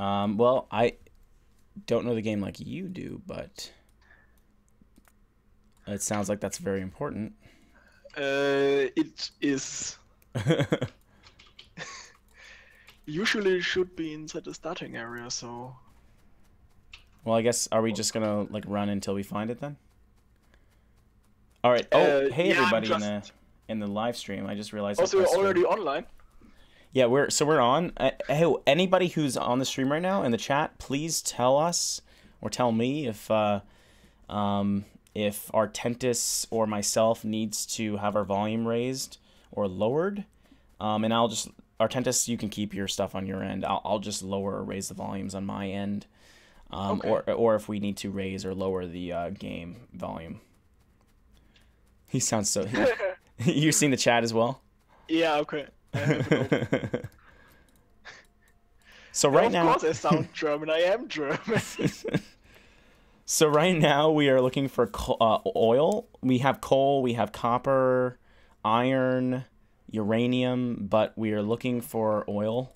Well, I don't know the game like you do, but it sounds like that's very important. It is. Usually it should be inside the starting area, so... Well, I guess, are we just gonna, like, run until we find it then? All right. Oh, hey Yeah, I'm everybody just... in the live stream. I just realized I Also, you're pressed already online? Yeah, we're on. Hey, anybody who's on the stream right now in the chat, please tell us or tell me if Artentis or myself needs to have our volume raised or lowered. And I'll just Artentis, you can keep your stuff on your end. I'll just lower or raise the volumes on my end. Okay. Or if we need to raise or lower the game volume. He sounds so. You've seen the chat as well? Yeah, okay. So right now, of course I sound German. I am German. So right now we are looking for oil. We have coal, we have copper, iron, uranium, but we are looking for oil.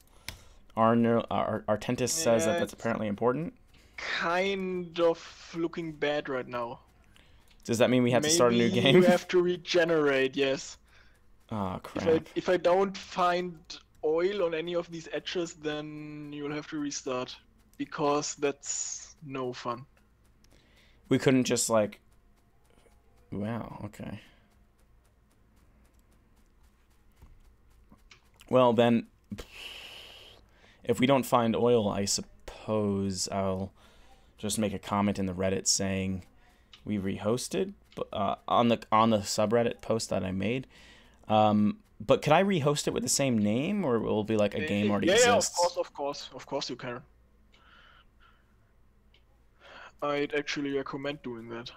Our Artentis says that that's apparently important. Kind of looking bad right now. Does that mean we have to start a new game? Maybe you have to regenerate, yes. Oh, crap. If I don't find oil on any of these edges, then you'll have to restart. Because that's no fun. We couldn't just, like... Wow, okay. Well, then... If we don't find oil, I suppose I'll just make a comment in the Reddit saying we rehosted on the subreddit post that I made. But could I rehost it with the same name, or will it be like a game already exists? Yeah, of course you can. I'd actually recommend doing that.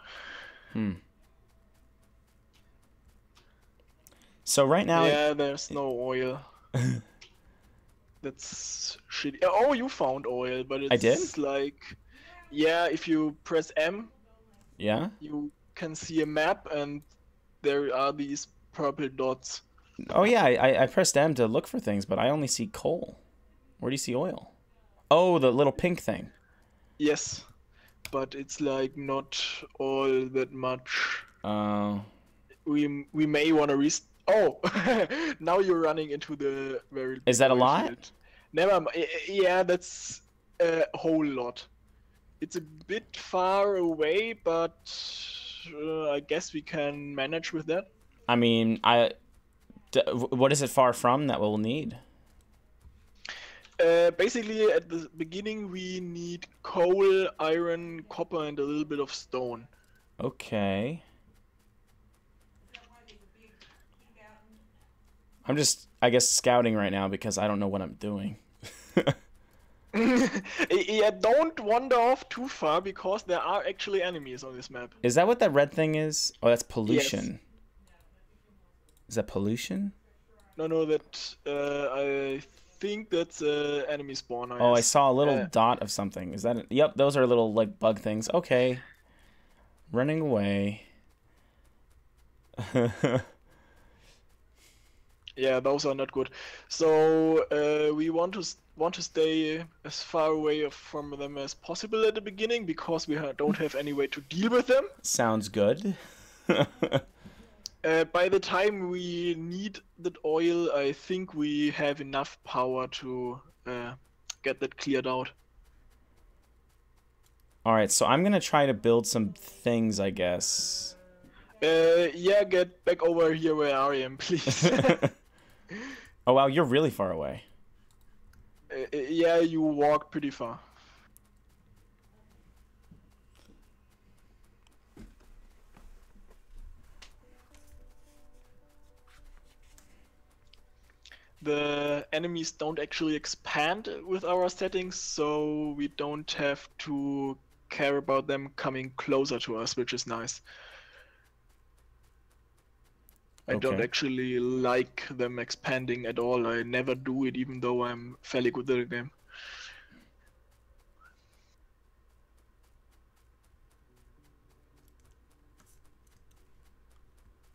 So right now... Yeah, there's no oil. That's shitty. Oh, you found oil, but it's I did? like... Yeah, if you press M... Yeah? You can see a map, and there are these purple dots. Oh yeah, I pressed M to look for things, but I only see coal. Where do you see oil? Oh, the little pink thing. Yes, but it's like not all that much. We may want to Oh, now you're running into the very... Is that a lot? Field. Never mind. Yeah, that's a whole lot. It's a bit far away, but I guess we can manage with that. I mean, what is it far from that we'll need? Basically, at the beginning, we need coal, iron, copper, and a little bit of stone. Okay. I'm just, I guess, scouting right now because I don't know what I'm doing. Yeah, don't wander off too far because there are actually enemies on this map. Is that what that red thing is? Oh, that's pollution. Yes. Is that pollution? No, that I think that's enemy spawner. Oh, I saw a little dot of something. Is that it? Yep, those are little like bug things. Okay. Running away. Yeah, those are not good. So we want to stay as far away from them as possible at the beginning because we don't have any way to deal with them. Sounds good. By the time we need that oil, I think we have enough power to get that cleared out. Alright, so I'm gonna try to build some things, I guess. Yeah, get back over here where I am, please. Oh wow, you're really far away. Yeah, you walked pretty far. The enemies don't actually expand with our settings, so we don't have to care about them coming closer to us, which is nice. I don't actually like them expanding at all. I never do it, even though I'm fairly good at the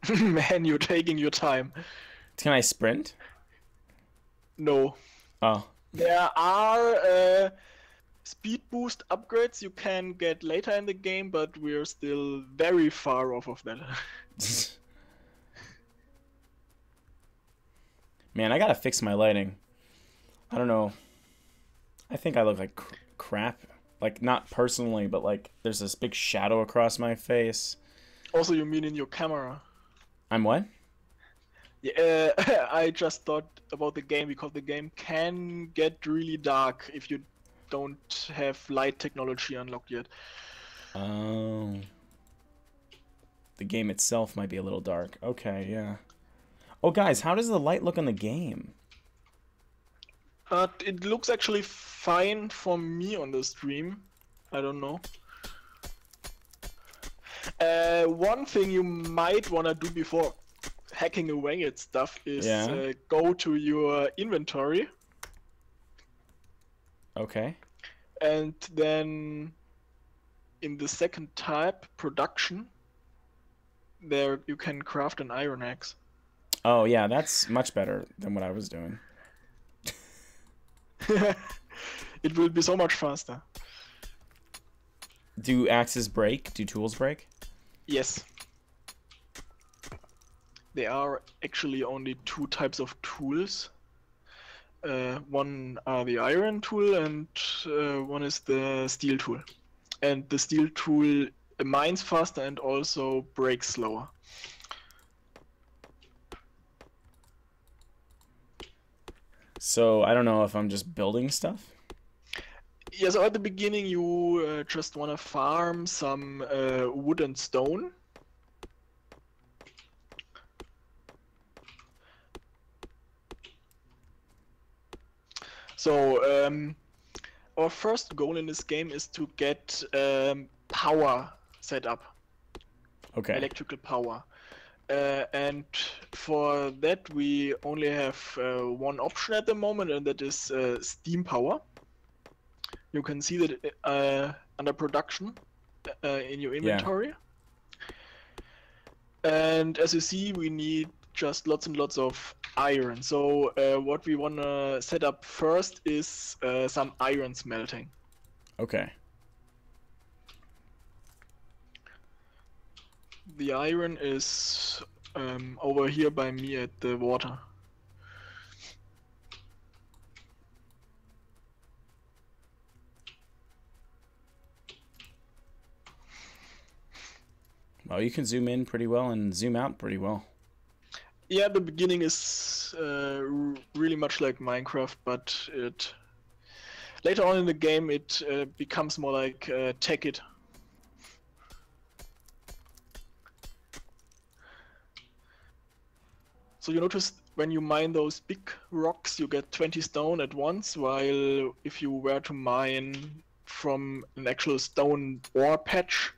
game. Man, you're taking your time. Can I sprint? No. Oh. There are Speed boost upgrades you can get later in the game, but we're still very far off of that. Man, I gotta fix my lighting. I don't know. I think I look like crap. Like, not personally, but like, there's this big shadow across my face. Also, you mean in your camera? I'm what? Yeah, I just thought about the game because the game can get really dark if you don't have light technology unlocked yet. Oh. The game itself might be a little dark. Okay, yeah. Oh, guys, how does the light look in the game? But it looks actually fine for me on the stream. I don't know. One thing you might want to do before hacking away at stuff is go to your inventory. Okay. And then in the second type, production, there you can craft an iron axe. Oh, yeah, that's much better than what I was doing. It will be so much faster. Do axes break? Do tools break? Yes. There are actually only two types of tools. One are the iron tool and one is the steel tool. And the steel tool mines faster and also breaks slower. So I don't know if I'm just building stuff. Yeah, so at the beginning you just want to farm some wood and stone. So our first goal in this game is to get power set up. Okay. Electrical power. And for that we only have one option at the moment, and that is steam power. You can see that under production in your inventory. Yeah. And as you see, we need just lots and lots of iron. So what we want to set up first is some iron smelting. Okay. The iron is over here by me at the water. Well, you can zoom in pretty well and zoom out pretty well. Yeah, the beginning is really much like Minecraft, but later on in the game it becomes more like Tekkit. So you notice when you mine those big rocks, you get 20 stone at once, while if you were to mine from an actual stone ore patch,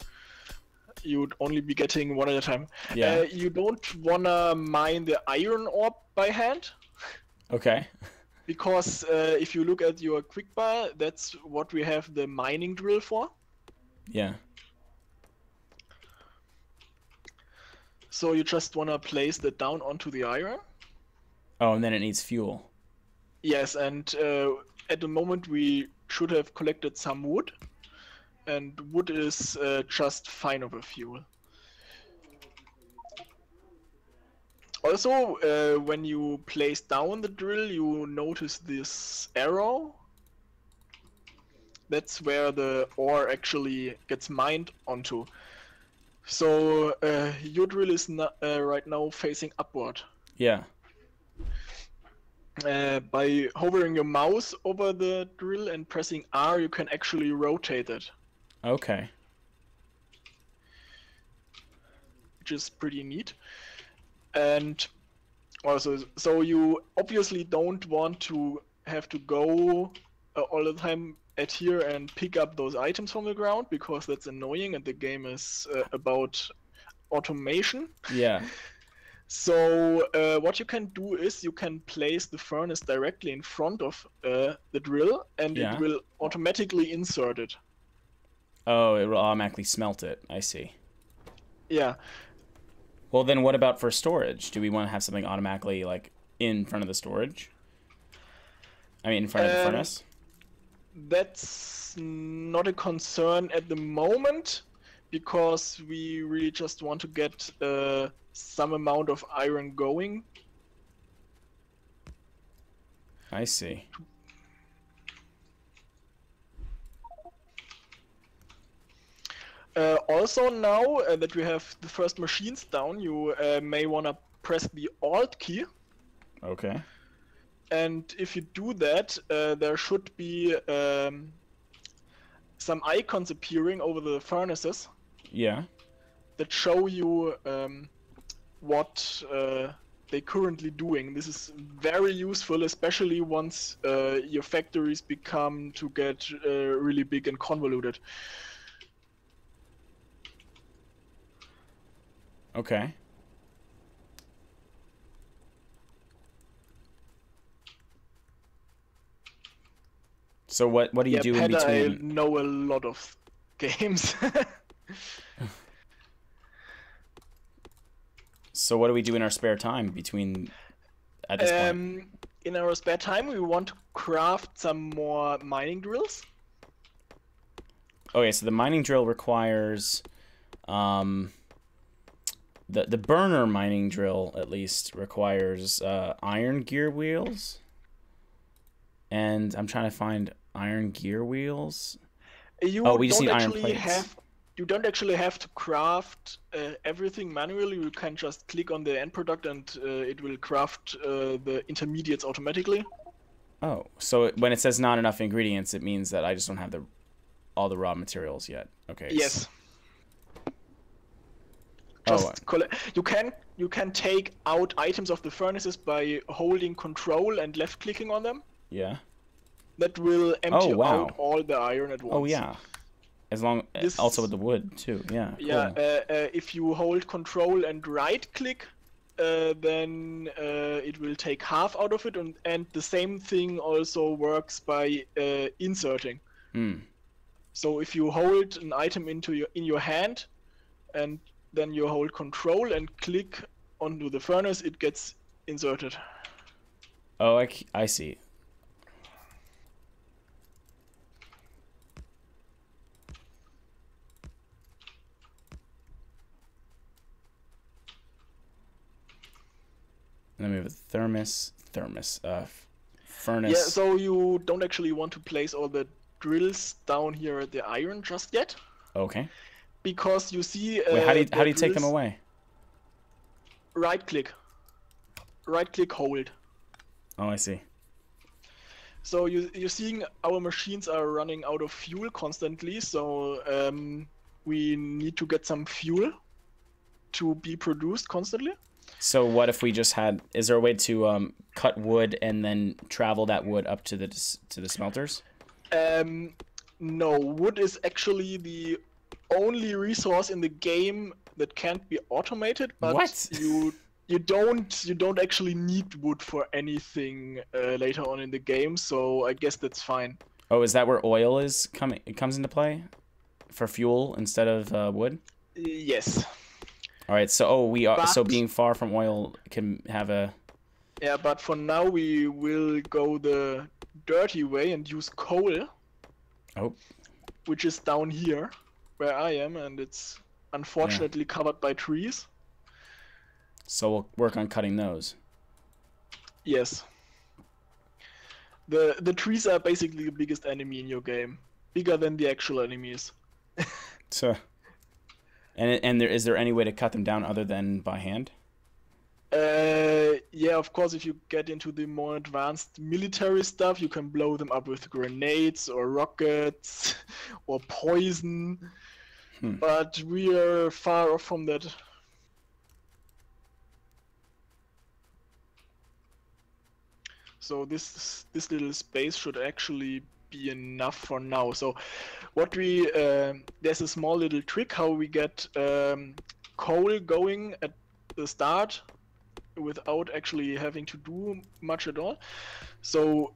you'd only be getting one at a time. Yeah. You don't wanna mine the iron ore by hand. Okay. Because if you look at your quick bar, that's what we have the mining drill for. Yeah. So you just wanna place that down onto the iron. Oh, and then it needs fuel. Yes, and at the moment we should have collected some wood. And wood is just fine of a fuel. Also, when you place down the drill, you notice this arrow. That's where the ore actually gets mined onto. So your drill is right now facing upward. Yeah. By hovering your mouse over the drill and pressing R, you can actually rotate it. Okay. Which is pretty neat. And also, so you obviously don't want to have to go all the time at here and pick up those items from the ground, because that's annoying and the game is about automation. Yeah. So what you can do is you can place the furnace directly in front of the drill, and it will automatically insert it. Oh, it will automatically smelt it. I see. Yeah. Well, then what about for storage? Do we want to have something automatically, like, in front of the storage? I mean, in front of the furnace? That's is not a concern at the moment, because we really just want to get some amount of iron going. I see. Also, now that we have the first machines down, you may want to press the Alt key. Okay. And if you do that, there should be some icons appearing over the furnaces. Yeah. That show you what they're currently doing. This is very useful, especially once your factories become to get really big and convoluted. Okay. So what do you do in between? I know a lot of games. So what do we do in our spare time at this point? In our spare time, we want to craft some more mining drills. Okay, so the mining drill requires the burner mining drill at least requires iron gear wheels. And I'm trying to find iron gear wheels. We just need iron plates. You don't actually have to craft everything manually. You can just click on the end product and it will craft the intermediates automatically. Oh, so when it says not enough ingredients, it means that I just don't have all the raw materials yet. Okay. Yes. You can take out items of the furnaces by holding Control and left clicking on them. Yeah. That will empty out all the iron at once. Oh yeah. Also with the wood too. Yeah. Cool. Yeah. If you hold Control and right click, then it will take half out of it, and the same thing also works by inserting. So if you hold an item in your hand, and then you hold Control and click onto the furnace, it gets inserted. Oh, I see. Then we have a furnace. Yeah, so you don't actually want to place all the drills down here at the iron just yet. Okay. Because you see... Wait, how do you take them away? Right click. Right click, hold. Oh, I see. So you're seeing our machines are running out of fuel constantly, so we need to get some fuel to be produced constantly. So what if we just had... Is there a way to cut wood and then travel that wood up to the smelters? No, wood is actually the only resource in the game that can't be automated. But what? You don't actually need wood for anything later on in the game, so I guess that's fine. Oh, is that where oil comes into play for fuel instead of wood? Yes. All right, so so being far from oil can have a... Yeah, but for now we will go the dirty way and use coal. Oh. Which is down here, where I am, and it's unfortunately covered by trees. So we'll work on cutting those. Yes. The trees are basically the biggest enemy in your game, bigger than the actual enemies. So. And is there any way to cut them down other than by hand? Yeah, of course, if you get into the more advanced military stuff, you can blow them up with grenades or rockets or poison. But we are far off from that. So this little space should actually be enough for now. So what there's a small little trick how we get coal going at the start without actually having to do much at all. So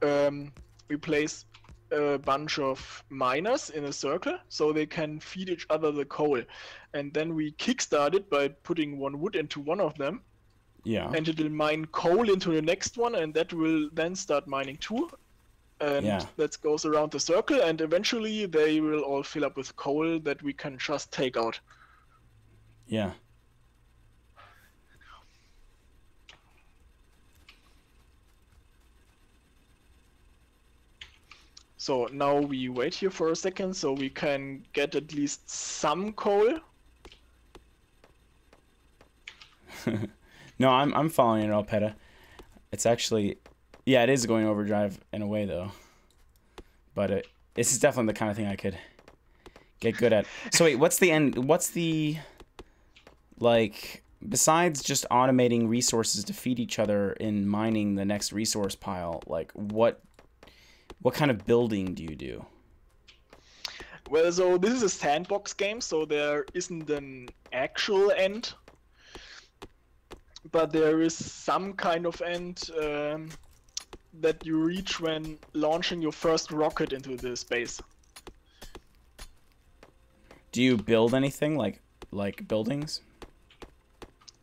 we place a bunch of miners in a circle so they can feed each other the coal, and then we kickstart it by putting one wood into one of them. Yeah. And it will mine coal into the next one, and that will then start mining two. and Yeah. that goes around the circle, and eventually they will all fill up with coal that we can just take out. Yeah. So now we wait here for a second so we can get at least some coal. No, I'm following it, Alpeta. It's actually, yeah, it is going overdrive in a way though. But this is definitely the kind of thing I could get good at. So wait, what's the end? What's the, like, besides just automating resources to feed each other in mining the next resource pile, like what kind of building do you do? Well, so this is a sandbox game, so there isn't an actual end, but there is some kind of end that you reach when launching your first rocket into the space. Do you build anything like buildings?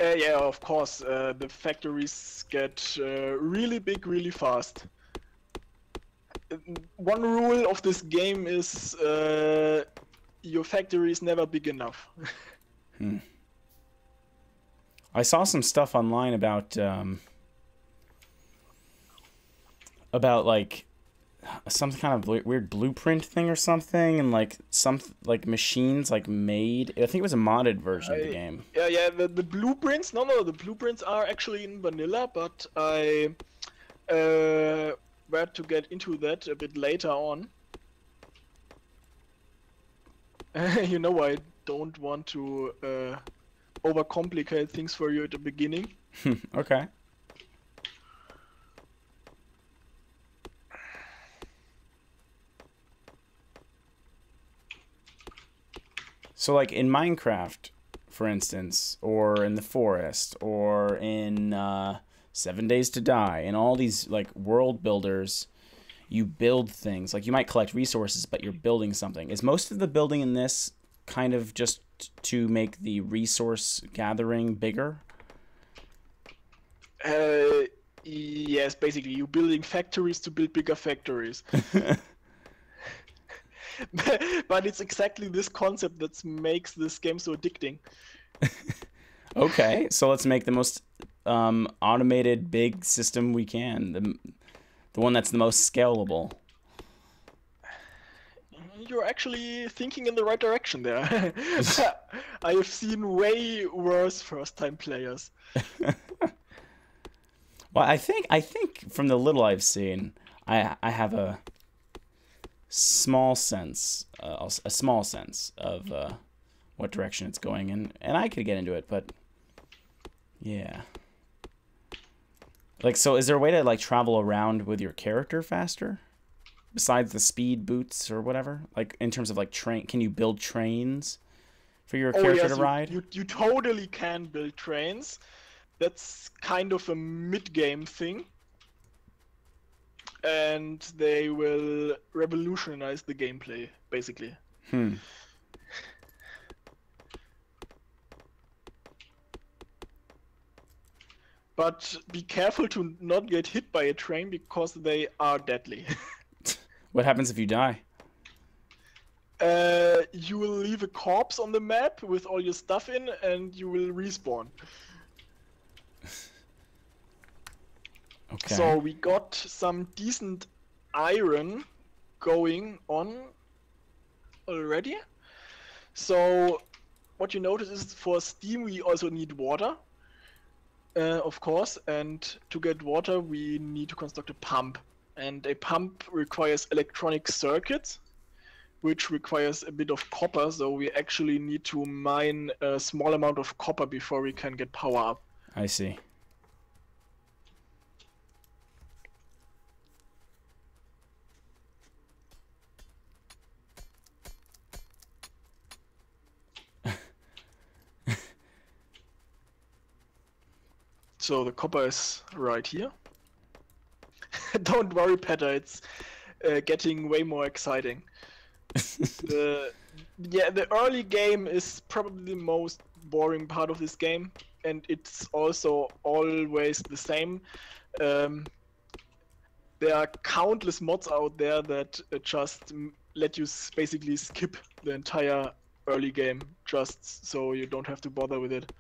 Yeah, of course. The factories get really big really fast. One rule of this game is your factory is never big enough. I saw some stuff online about like some kind of weird blueprint thing or something, and like some like machines like made. I think it was a modded version of the game. Yeah. The blueprints. No. The blueprints are actually in vanilla, but I were to get into that a bit later on. You know, I don't want to overcomplicate things for you at the beginning. Okay. So like in Minecraft, for instance, or in the forest, or in 7 Days to Die, and all these like world builders, you build things. Like you might collect resources, but you're building something. Is most of the building in this kind of just to make the resource gathering bigger? Yes, basically, you're building factories to build bigger factories. But it's exactly this concept that makes this game so addicting. Okay, so let's make the most automated big system we can. The one that's the most scalable. You're actually thinking in the right direction there. I have seen way worse first-time players. Well, I think from the little I've seen, I have a small sense of what direction it's going in, and I could get into it, but yeah. Like, so is there a way to like travel around with your character faster? Besides the speed boots or whatever? Like in terms of like can you build trains for your character to ride? You totally can build trains. That's kind of a mid-game thing. And they will revolutionize the gameplay, basically. But be careful to not get hit by a train because they are deadly. What happens if you die? You will leave a corpse on the map with all your stuff in, and you will respawn. Okay. So we got some decent iron going on already. So what you notice is for steam we also need water, of course, and to get water we need to construct a pump. And a pump requires electronic circuits, which requires a bit of copper, so we actually need to mine a small amount of copper before we can get power up. I see. So the copper is right here. Don't worry, Petter, it's getting way more exciting. The early game is probably the most boring part of this game, and it's also always the same. there are countless mods out there that just let you basically skip the entire early game just so you don't have to bother with it.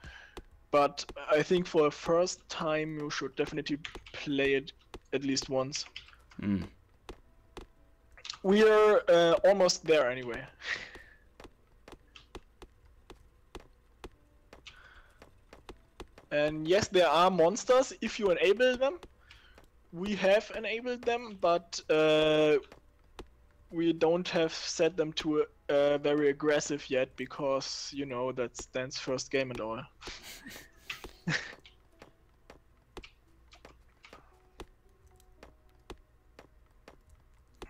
But I think for a first time you should definitely play it at least once. We're almost there anyway. And yes, there are monsters if you enable them. We have enabled them, but we don't have set them to very aggressive yet because, you know, that's Dan's first game and all.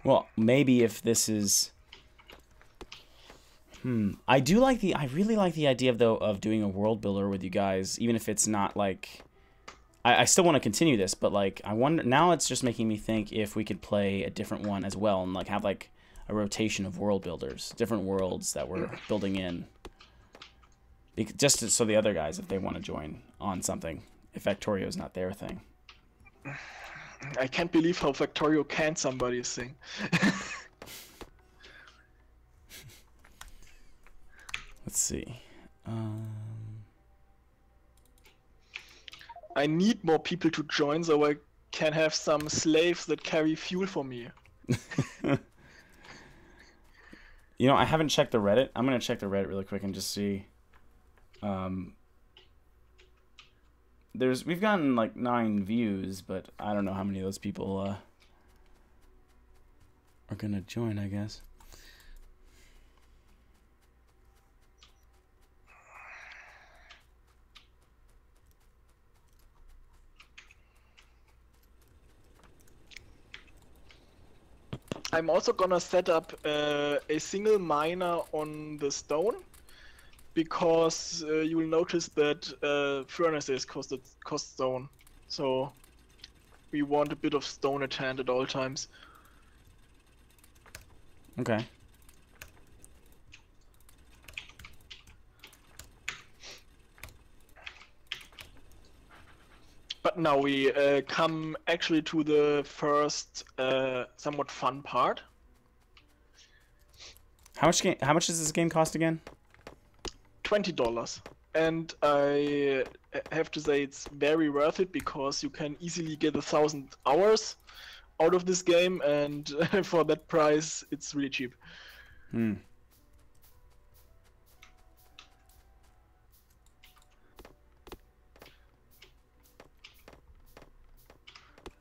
Well, maybe if this is... I really like the idea, though, of doing a world builder with you guys, even if it's not, like... I still want to continue this, but, like, I wonder... Now it's just making me think if we could play a different one as well and, like, have, like, a rotation of world builders. Different worlds that we're building in. Just so the other guys, if they want to join on something, if Factorio's not their thing. I can't believe how Factorio can somebody's thing. Let's see. I need more people to join so I can have some slaves that carry fuel for me. You know, I haven't checked the Reddit. I'm going to check the Reddit really quick and just see. We've gotten like 9 views, but I don't know how many of those people are going to join, I guess. I'm also gonna set up a single miner on the stone, because you will notice that furnaces cost stone, so we want a bit of stone at hand at all times. Okay. But now we come actually to the first somewhat fun part. How much does this game cost again? $20. And I have to say it's very worth it because you can easily get 1,000 hours out of this game, and for that price it's really cheap.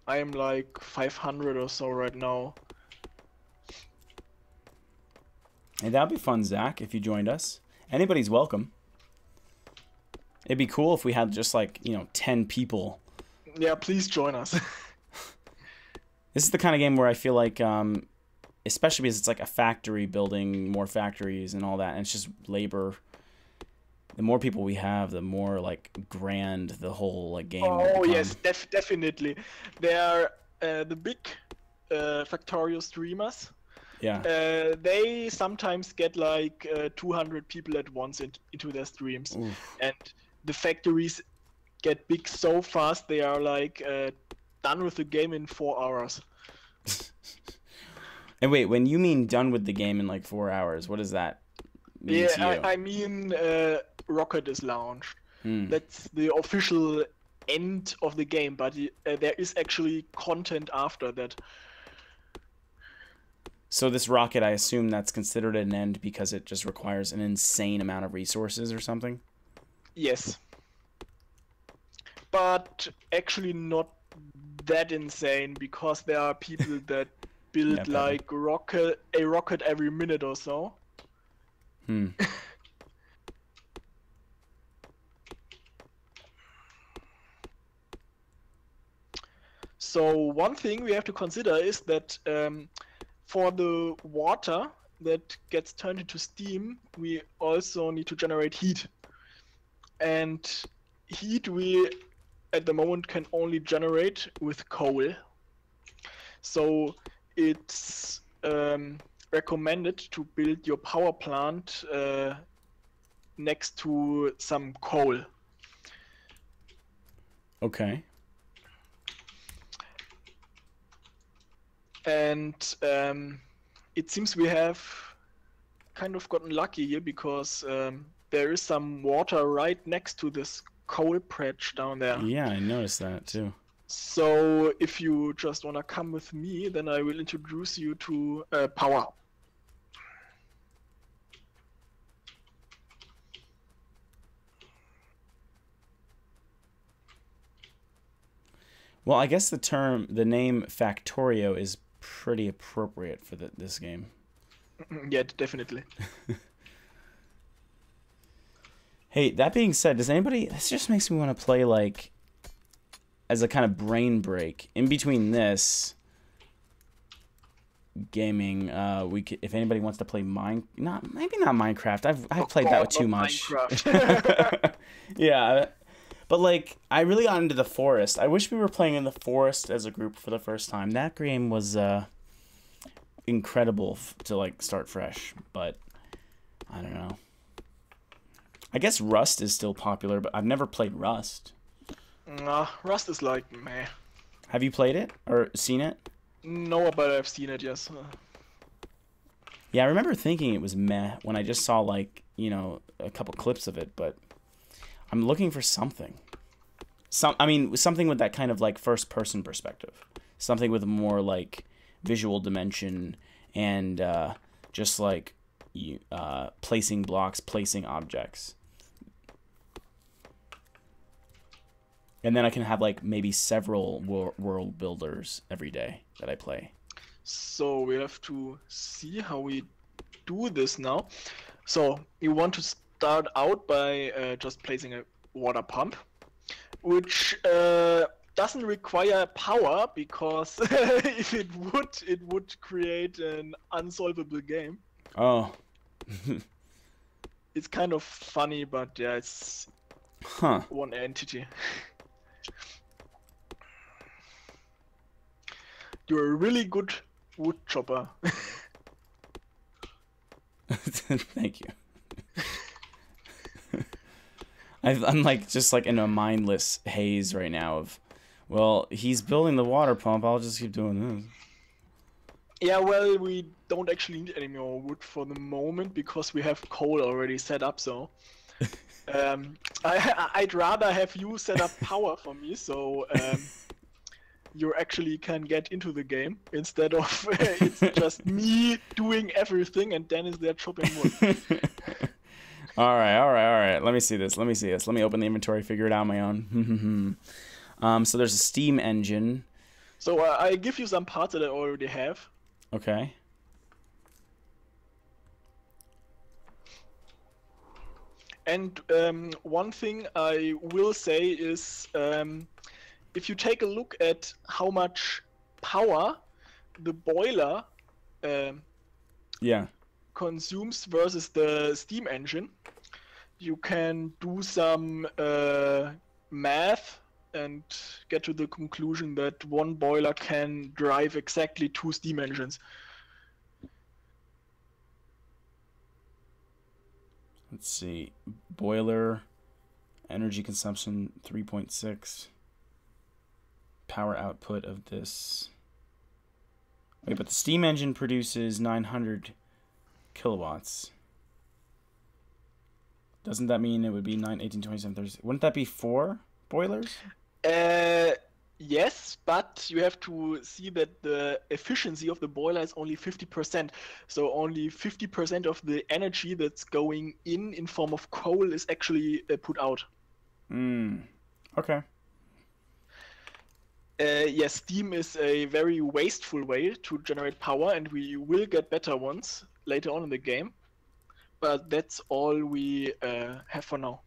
I am like 500 or so right now. Hey, that'd be fun, Zach, if you joined us. Anybody's welcome. It'd be cool if we had just like, 10 people. Yeah, please join us. This is the kind of game where I feel like, especially because it's like a factory building more factories and all that, and it's just labor. The more people we have, the more like grand the whole like game will become. Yes, definitely. They are the big Factorio streamers. Yeah. They sometimes get like 200 people at once into their streams. Oof. And the factories get big so fast they are like done with the game in 4 hours. And wait, when you mean done with the game in like 4 hours, what does that mean to you? I mean Rocket is launched. That's the official end of the game, but there is actually content after that. So this rocket, I assume that's considered an end because it just requires an insane amount of resources or something? Yes. But actually not that insane, because there are people that build like a rocket every minute or so. So one thing we have to consider is that for the water that gets turned into steam, we also need to generate heat. And heat we at the moment can only generate with coal. So it's recommended to build your power plant next to some coal. Okay. And it seems we have kind of gotten lucky here because there is some water right next to this coal patch down there. Yeah, I noticed that too. So if you just want to come with me, then I will introduce you to power. Well, I guess the name Factorio is pretty appropriate for this game. Yeah, definitely. Hey, that being said, does anybody... This just makes me want to play, like, as a kind of brain break. In between this gaming, if anybody wants to play maybe not Minecraft. I've played that too much. Yeah, but like I really got into the forest. I wish we were playing in the forest as a group for the first time. That game was incredible to like start fresh, but I don't know. I guess Rust is still popular, but I've never played Rust. Nah, Rust is like meh. Have you played it or seen it? No, but I've seen it, yes. Yeah, I remember thinking it was meh when I just saw like, you know, a couple clips of it, but I'm looking for something. Something with that kind of like first person perspective. Something with more like visual dimension and just like placing blocks, placing objects. And then I can have like maybe several world builders every day that I play. So we have to see how we do this now. So you want to start out by just placing a water pump, which doesn't require power because if it would create an unsolvable game. Oh. It's kind of funny, but yeah, it's one entity. You're a really good wood chopper. Thank you. I'm like just like in a mindless haze right now of, well, he's building the water pump. I'll just keep doing this. Yeah, well, we don't actually need any more wood for the moment because we have coal already set up. So I'd rather have you set up power for me, so you actually can get into the game instead of it's just me doing everything and Dennis there chopping wood. All right. Let me see this. Let me open the inventory, figure it out on my own. So there's a steam engine. So I give you some parts that I already have. Okay. And one thing I will say is if you take a look at how much power the boiler consumes versus the steam engine, you can do some math and get to the conclusion that one boiler can drive exactly 2 steam engines. Let's see. Boiler, energy consumption 3.6. Power output of this. Wait, but the steam engine produces 900 kilowatts. Doesn't that mean it would be 9, 18, 27, 30? Wouldn't that be 4 boilers? Yes, but you have to see that the efficiency of the boiler is only 50%. So only 50% of the energy that's going in form of coal is actually put out. Okay. Yes, steam is a very wasteful way to generate power, and we will get better ones later on in the game. But that's all we have for now.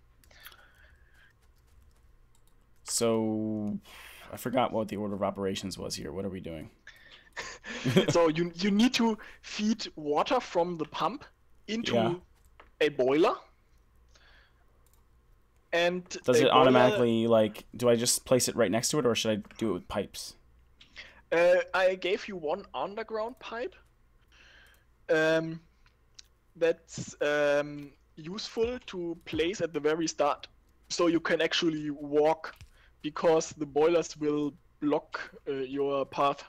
So, I forgot what the order of operations was here. What are we doing? So you need to feed water from the pump into a boiler. And does it automatically, like, do I just place it right next to it, or should I do it with pipes? I gave you one underground pipe. That's useful to place at the very start, so you can actually walk, because the boilers will block your path.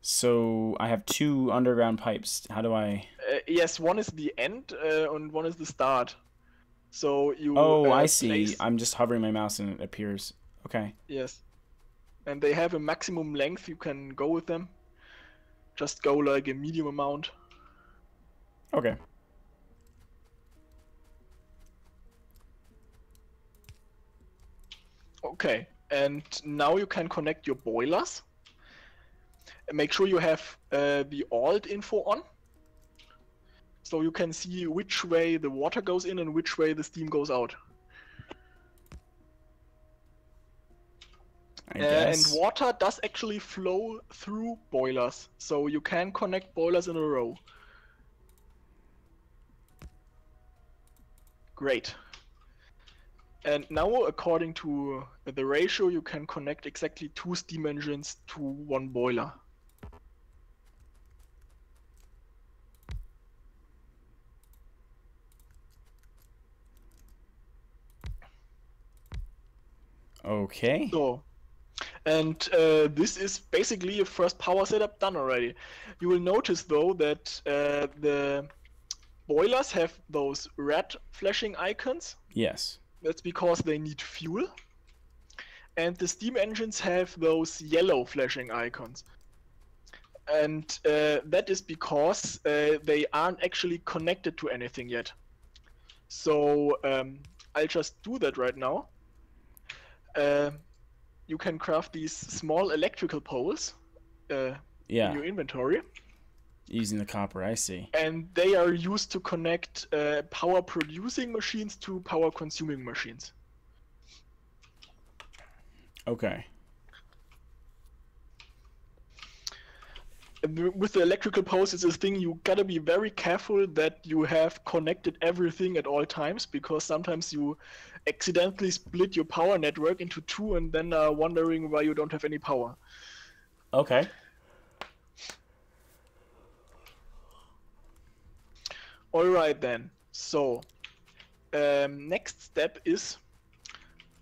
So I have 2 underground pipes. How do I... Yes, one is the end and one is the start. So you Oh, I see. place... I'm just hovering my mouse and it appears. Okay. Yes. And they have a maximum length you can go with them. Just go like a medium amount. Okay. Okay, and now you can connect your boilers. Make sure you have the alt info on. So you can see which way the water goes in and which way the steam goes out. I guess. And water does actually flow through boilers. So you can connect boilers in a row. Great. And now, according to the ratio, you can connect exactly 2 steam engines to 1 boiler. Okay. So, and this is basically a first power setup done already. You will notice though that the boilers have those red flashing icons. Yes. That's because they need fuel. And the steam engines have those yellow flashing icons. And that is because they aren't actually connected to anything yet. So I'll just do that right now. You can craft these small electrical poles in your inventory. Using the copper, I see. And they are used to connect power producing machines to power consuming machines. Okay. With the electrical poles, it's a thing you gotta be very careful that you have connected everything at all times, because sometimes you accidentally split your power network into 2 and then are wondering why you don't have any power. Okay. Alright then, so next step is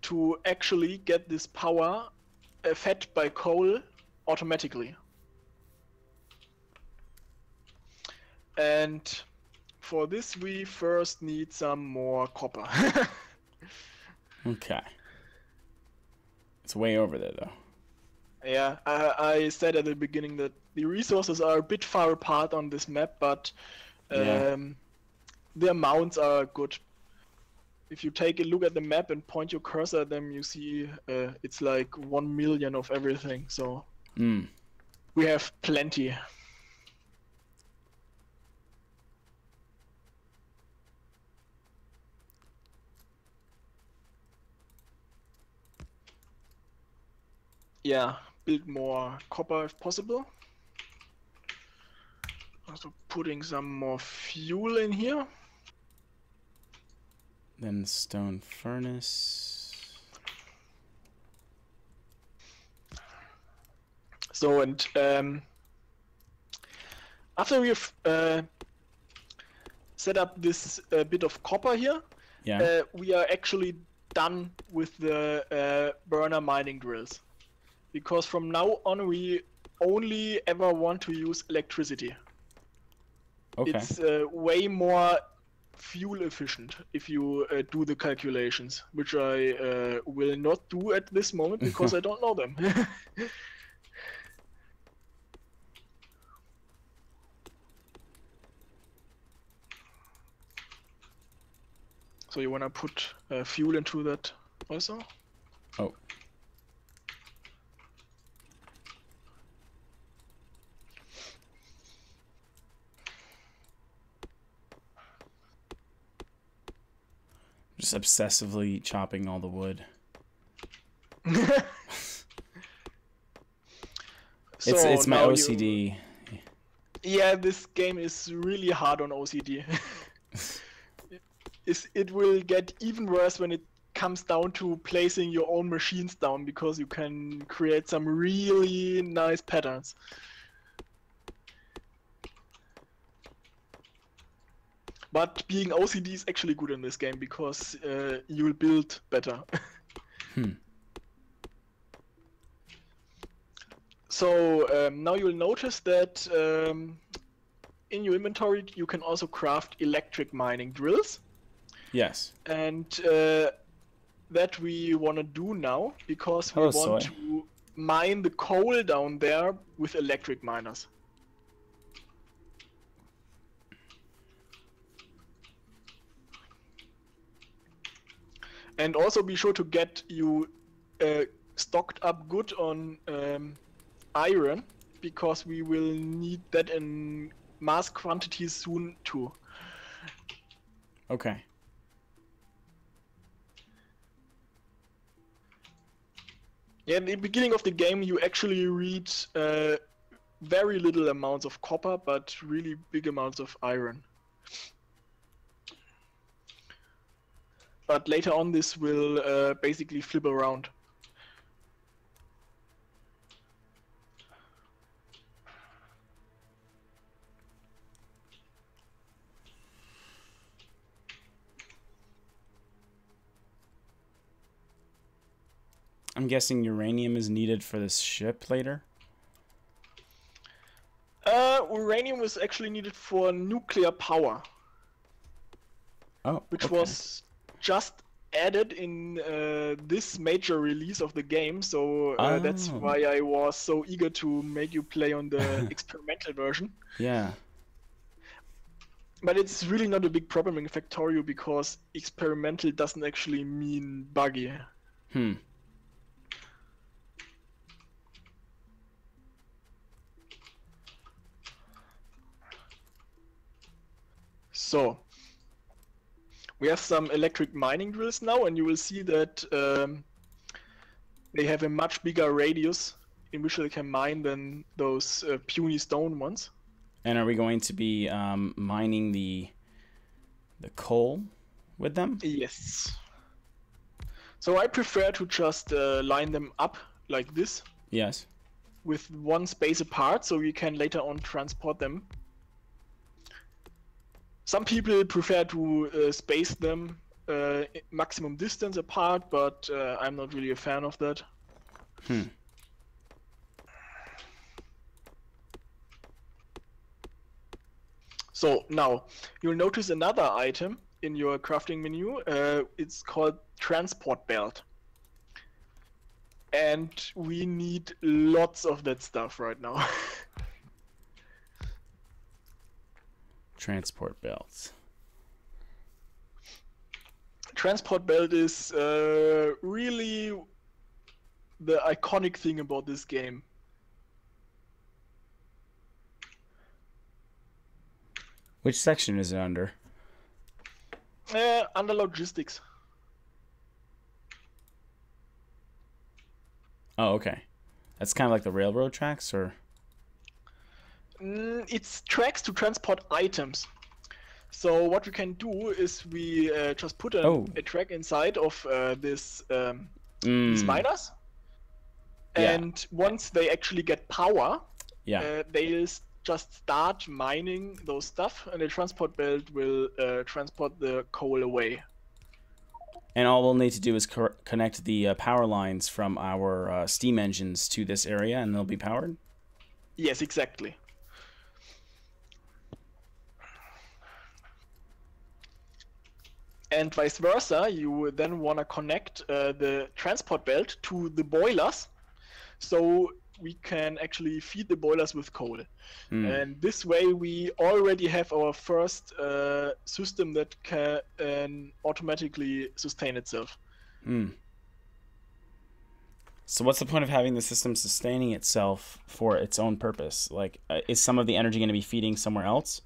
to actually get this power fed by coal automatically. And for this we first need some more copper. Okay. It's way over there though. Yeah, I said at the beginning that the resources are a bit far apart on this map, but the amounts are good. If you take a look at the map and point your cursor at them, you see it's like 1 million of everything, so we have plenty. Yeah, build more copper if possible. Also putting some more fuel in here. Then stone furnace. So, and after we've set up this bit of copper here, we are actually done with the burner mining drills. Because from now on we only ever want to use electricity. Okay. It's way more fuel efficient if you do the calculations, which I will not do at this moment because I don't know them. So you want to put fuel into that also? Oh. Just obsessively chopping all the wood. It's my OCD. Yeah, this game is really hard on OCD. It will get even worse when it comes down to placing your own machines down, because you can create some really nice patterns. But being OCD is actually good in this game, because you'll So now you'll notice that in your inventory you can also craft electric mining drills. Yes. And that we want to do now because we Hello, want Soy. to mine the coal down there with electric miners. And also be sure to get you stocked up good on iron, because we will need that in mass quantities soon too. Okay. Yeah, in the beginning of the game you actually read very little amounts of copper, but really big amounts of iron. But later on this will basically flip around. I'm guessing uranium is needed for this ship later? Uranium is actually needed for nuclear power. Oh, which okay. was just added in this major release of the game, so that's Oh. why I was so eager to make you play on the experimental version. Yeah. But it's really not a big problem in Factorio because experimental doesn't actually mean buggy. Hmm. So we have some electric mining drills now, and you will see that they have a much bigger radius in which they can mine than those puny stone ones. And are we going to be mining the coal with them? Yes. So I prefer to just line them up like this. Yes. With one space apart, so we can later on transport them. Some people prefer to space them maximum distance apart, but I'm not really a fan of that. Hmm. So now you'll notice another item in your crafting menu. It's called transport belt. And we need lots of that stuff right now. Transport belts. Transport belt is really the iconic thing about this game. Which section is it under? Under logistics. Oh, okay. That's kind of like the railroad tracks, or? It's tracks to transport items. So what we can do is we just put a track inside of these miners, and once they actually get power, they'll just start mining those stuff, and the transport belt will transport the coal away. And all we'll need to do is connect the power lines from our steam engines to this area, and they'll be powered? Yes, exactly. And vice versa, you then want to connect the transport belt to the boilers, so we can actually feed the boilers with coal. And this way we already have our first system that can automatically sustain itself. So what's the point of having the system sustaining itself for its own purpose? Like, is some of the energy going to be feeding somewhere else?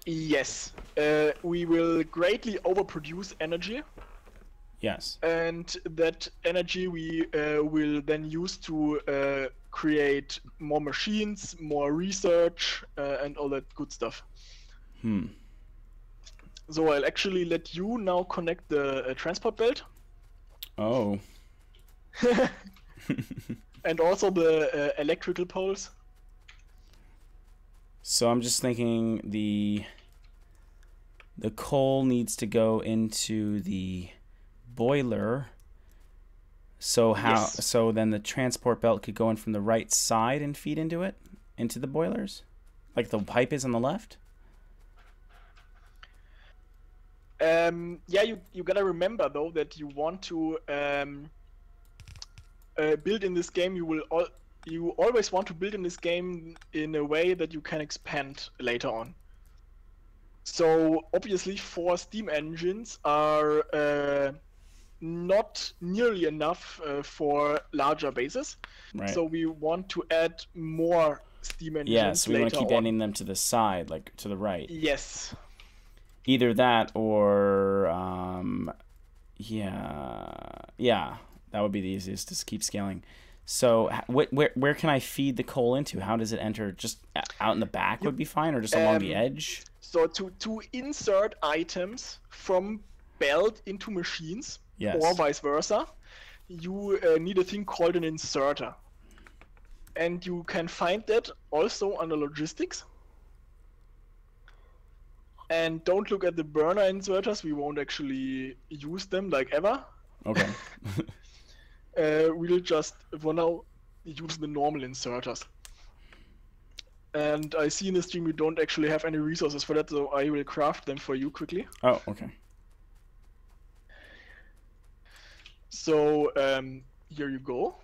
Yes. We will greatly overproduce energy. Yes. And that energy we will then use to create more machines, more research, and all that good stuff. So I'll actually let you now connect the transport belt. Oh. And also the electrical poles. So I'm just thinking the coal needs to go into the boiler, So how? Yes. So then the transport belt could go in from the right side and feed into it, into the boilers, like the pipe is on the left. Yeah, you gotta remember though that you want to build in this game. You always want to build in this game in a way that you can expand later on. So obviously, 4 steam engines are not nearly enough for larger bases. Right. So we want to add more steam Yeah. engines So we want to later keep on. adding them to the side, like to the right. Yes. Either that or yeah, that would be the easiest. Just keep scaling. So where can I feed the coal into? How does it enter? Just out in the back would be fine, or just along the edge? So to insert items from belt into machines, Yes. or vice versa, you need a thing called an inserter. And you can find that also under logistics. And don't look at the burner inserters, we won't actually use them like ever. Okay. We'll just, for now, use the normal inserters. And I see in the stream you don't actually have any resources for that, so I will craft them for you quickly. Oh, okay. So, here you go.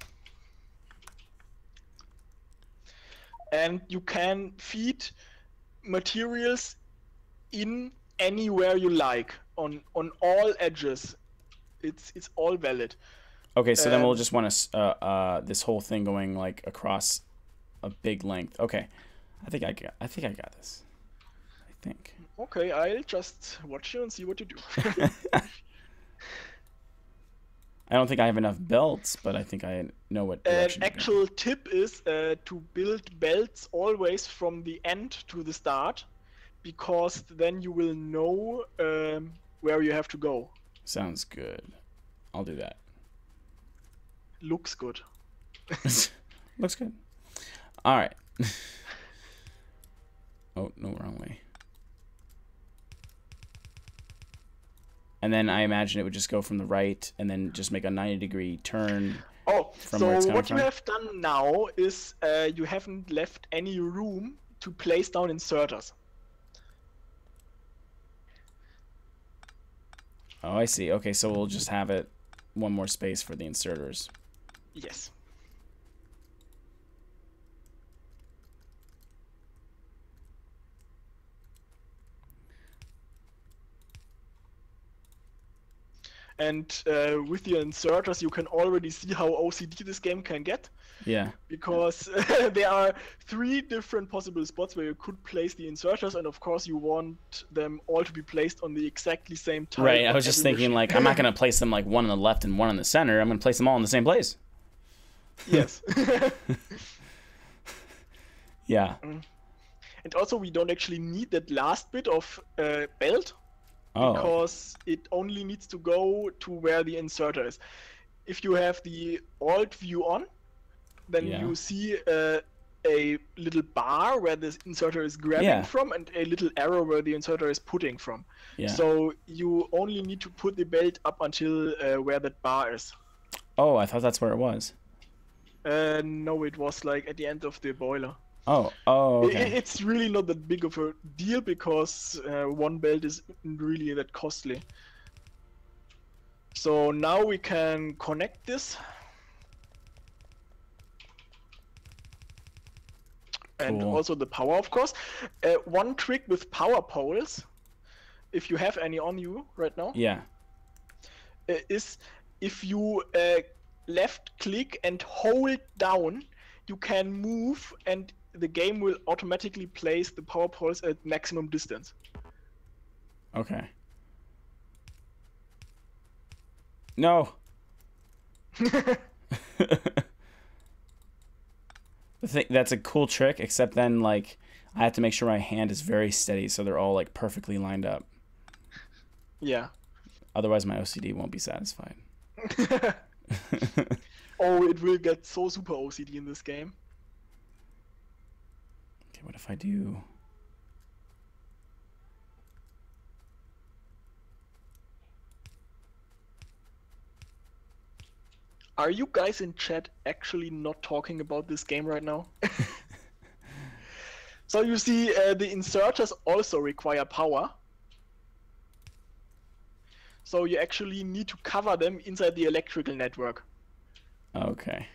And you can feed materials in anywhere you like, on all edges. It's all valid. Okay, so then we'll just want to this whole thing going like across a big length. Okay, I think I got this. I think. Okay, I'll just watch you and see what you do. I don't think I have enough belts, but I think I know what direction. An actual tip is to build belts always from the end to the start, because then you will know where you have to go. Sounds good. I'll do that. Looks good. Looks good. All right. Oh, no, wrong way. And then I imagine it would just go from the right and then just make a 90-degree turn. Oh, from so where it's coming what from. you have done now is you haven't left any room to place down inserters. Oh, I see. Okay, so we'll just have it one more space for the inserters. Yes. And with the inserters, you can already see how OCD this game can get. Yeah. Because there are 3 different possible spots where you could place the inserters, and of course you want them all to be placed on the exactly same time. Right, I was just thinking, like, I'm not going to place them, like, one on the left and one on the center. I'm going to place them all in the same place. Yes. Yeah. And also, we don't actually need that last bit of belt, Oh. because it only needs to go to where the inserter is. If you have the alt view on, then you see a little bar where the inserter is grabbing from, and a little arrow where the inserter is putting from. Yeah. So you only need to put the belt up until where that bar is. Oh, I thought that's where it was. No, it was like at the end of the boiler. Oh, okay. It's really not that big of a deal, because one belt isn't really that costly. So now we can connect this. And also the power, of course. One trick with power poles, if you have any on you right now, is if you left click and hold down, you can move, and the game will automatically place the power poles at maximum distance. Okay. No. That's a cool trick, except then, like, I have to make sure my hand is very steady so they're all, like, perfectly lined up. Yeah. Otherwise, my OCD won't be satisfied. Oh, it will get so super OCD in this game. Okay, what if I do... Are you guys in chat actually not talking about this game right now? So you see, the inserters also require power. So you actually need to cover them inside the electrical network. Okay.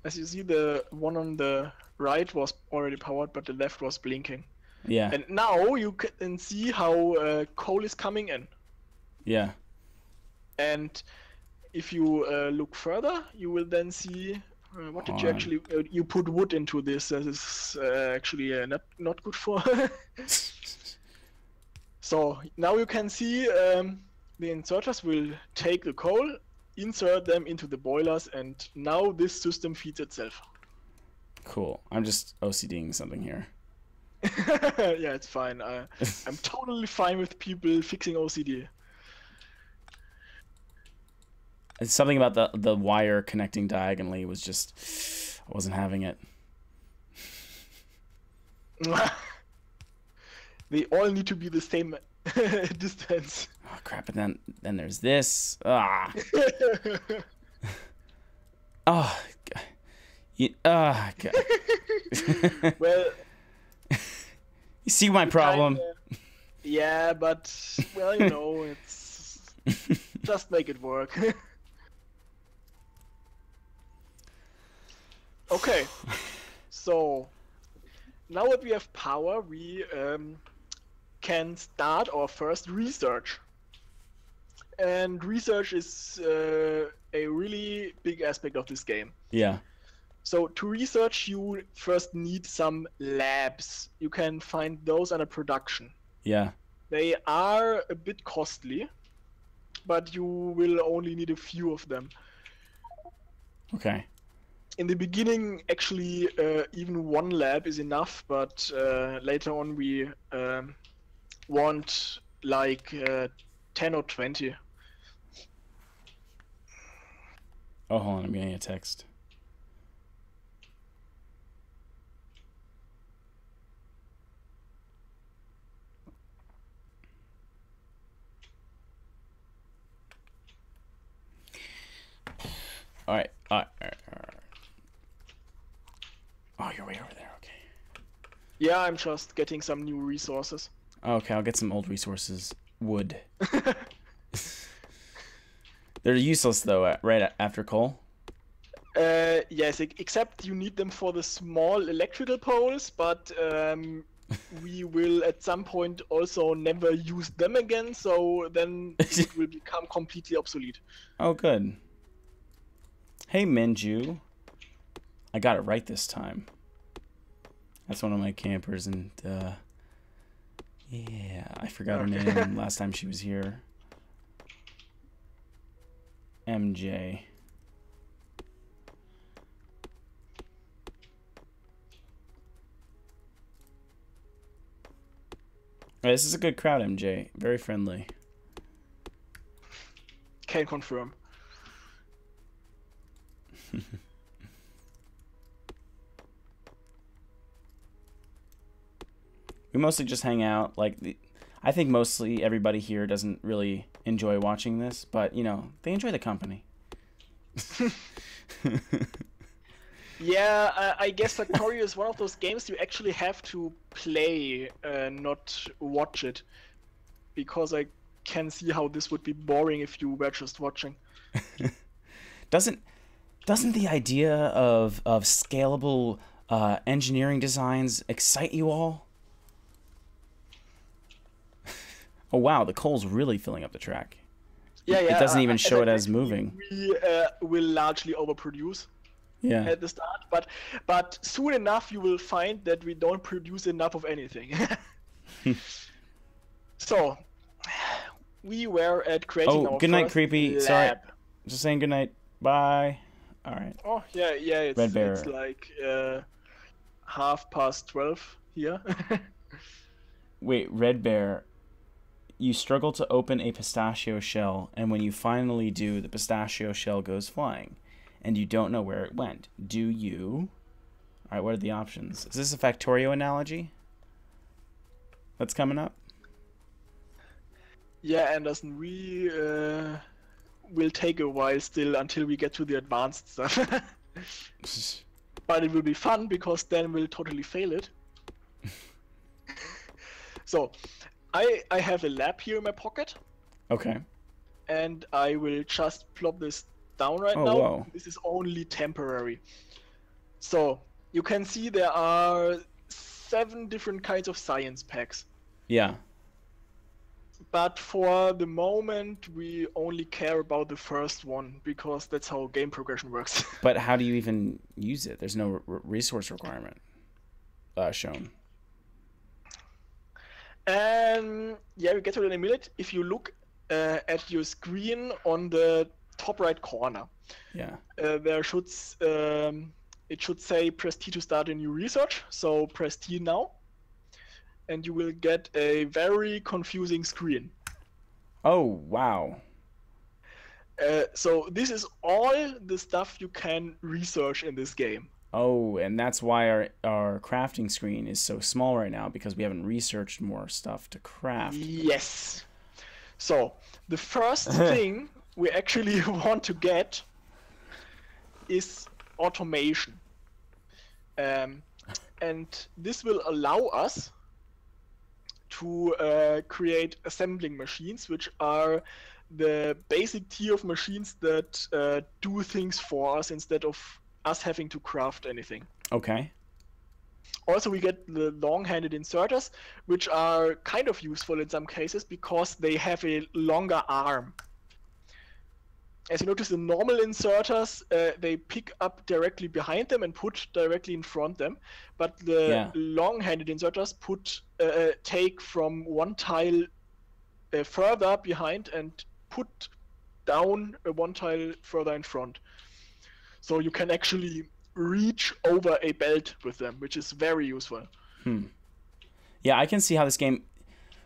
As you see, the one on the right was already powered, but the left was blinking. Yeah. And now you can see how coal is coming in. Yeah. And if you look further, you will then see what did you actually you put wood into this. This is actually not good for. So now you can see the inserters will take the coal, insert them into the boilers, and now this system feeds itself. Cool. I'm just OCDing something here. Yeah, it's fine. I'm totally fine with people fixing OCD. It's something about the wire connecting diagonally was just, I wasn't having it. They all need to be the same distance. Oh crap! And then there's this. Ah. Oh. God. Well, you see my problem. Yeah, but well, you know, it's just make it work. Okay, so now that we have power, we can start our first research. And research is a really big aspect of this game. Yeah. So to research, you first need some labs. You can find those under production. Yeah. They are a bit costly, but you will only need a few of them. Okay. In the beginning, actually, even one lab is enough, but later on we want like 10 or 20. Oh, hold on. I'm getting a text. All right. All right. Oh, you're way over there. Okay. Yeah, I'm just getting some new resources. Okay, I'll get some old resources. Wood. They're useless though, right after coal. Yes, except you need them for the small electrical poles, but we will at some point also never use them again, so then it will become completely obsolete. Oh, good. Hey, Minju. I got it right this time. That's one of my campers, and yeah, I forgot her name last time she was here. MJ. Right, this is a good crowd, MJ. Very friendly. Can confirm. We mostly just hang out. I think mostly everybody here doesn't really enjoy watching this, but you know, they enjoy the company. Yeah, I guess Factorio is one of those games you actually have to play, not watch it, because I can see how this would be boring if you were just watching. Doesn't the idea of scalable engineering designs excite you all? Oh wow, the coal's really filling up the track. Yeah, It doesn't even show it as moving. We will largely overproduce. Yeah. At the start, but soon enough you will find that we don't produce enough of anything. So we were at creating our good night, first creepy. lab. Sorry, just saying good night. Bye. All right. Oh yeah, it's like 12:30 here. Wait, Red Bear. You struggle to open a pistachio shell, and when you finally do, the pistachio shell goes flying. And you don't know where it went. Do you? All right, what are the options? Is this a Factorio analogy that's coming up? Yeah, Anderson, we will take a while still until we get to the advanced stuff. But it will be fun because then we'll totally fail it. So, I have a lab here in my pocket. Okay. And I will just plop this down right now. Whoa. This is only temporary. So, you can see there are 7 different kinds of science packs. Yeah. But for the moment, we only care about the first one, because that's how game progression works. But how do you even use it? There's no resource requirement shown. And yeah, we get to it in a minute. If you look at your screen on the top right corner, Yeah. there should it should say press T to start a new research. So press T now, and you will get a very confusing screen. Oh, wow. So this is all the stuff you can research in this game. Oh, and that's why our crafting screen is so small right now, because we haven't researched more stuff to craft. Yes. So the first thing we actually want to get is automation. And this will allow us to create assembling machines, which are the basic tier of machines that do things for us instead of us having to craft anything. Okay. Also, we get the long-handed inserters, which are kind of useful in some cases because they have a longer arm. As you notice, the normal inserters, they pick up directly behind them and put directly in front them, but the long-handed inserters take from one tile further behind and put down one tile further in front. So you can actually reach over a belt with them, which is very useful. Yeah, I can see how this game...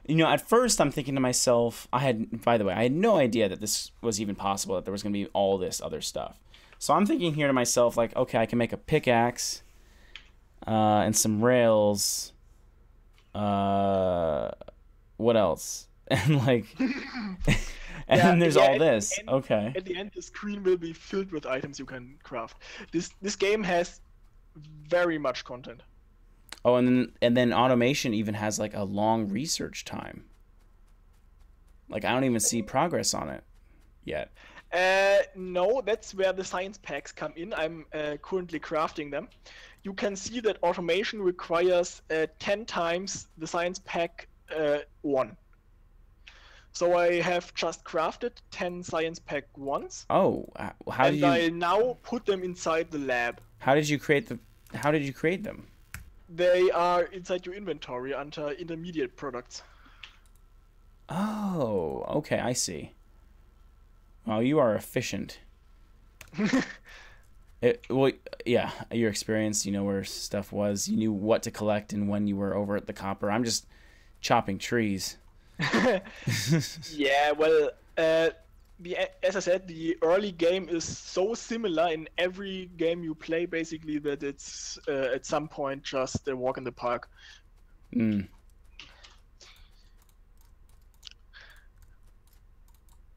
You know, at first I'm thinking to myself, by the way, I had no idea that this was even possible, that there was going to be all this other stuff. So I'm thinking here to myself, like, okay, I can make a pickaxe and some rails. What else? And like... And then there's all this. Okay. At the end, the screen will be filled with items you can craft. This game has very much content. Oh, and then automation even has like a long research time. Like I don't even see progress on it yet. No, that's where the science packs come in. I'm currently crafting them. You can see that automation requires 10 times the science pack 1. So I have just crafted 10 science pack 1s. Oh, how did you? And I now put them inside the lab. How did you create them? They are inside your inventory under intermediate products. Oh, okay, I see. Well, you are efficient. Well, yeah, your experience, you know where stuff was. You knew what to collect and when you were over at the copper. I'm just chopping trees. Yeah, well, as I said, the early game is so similar in every game you play, basically, that it's at some point just a walk in the park.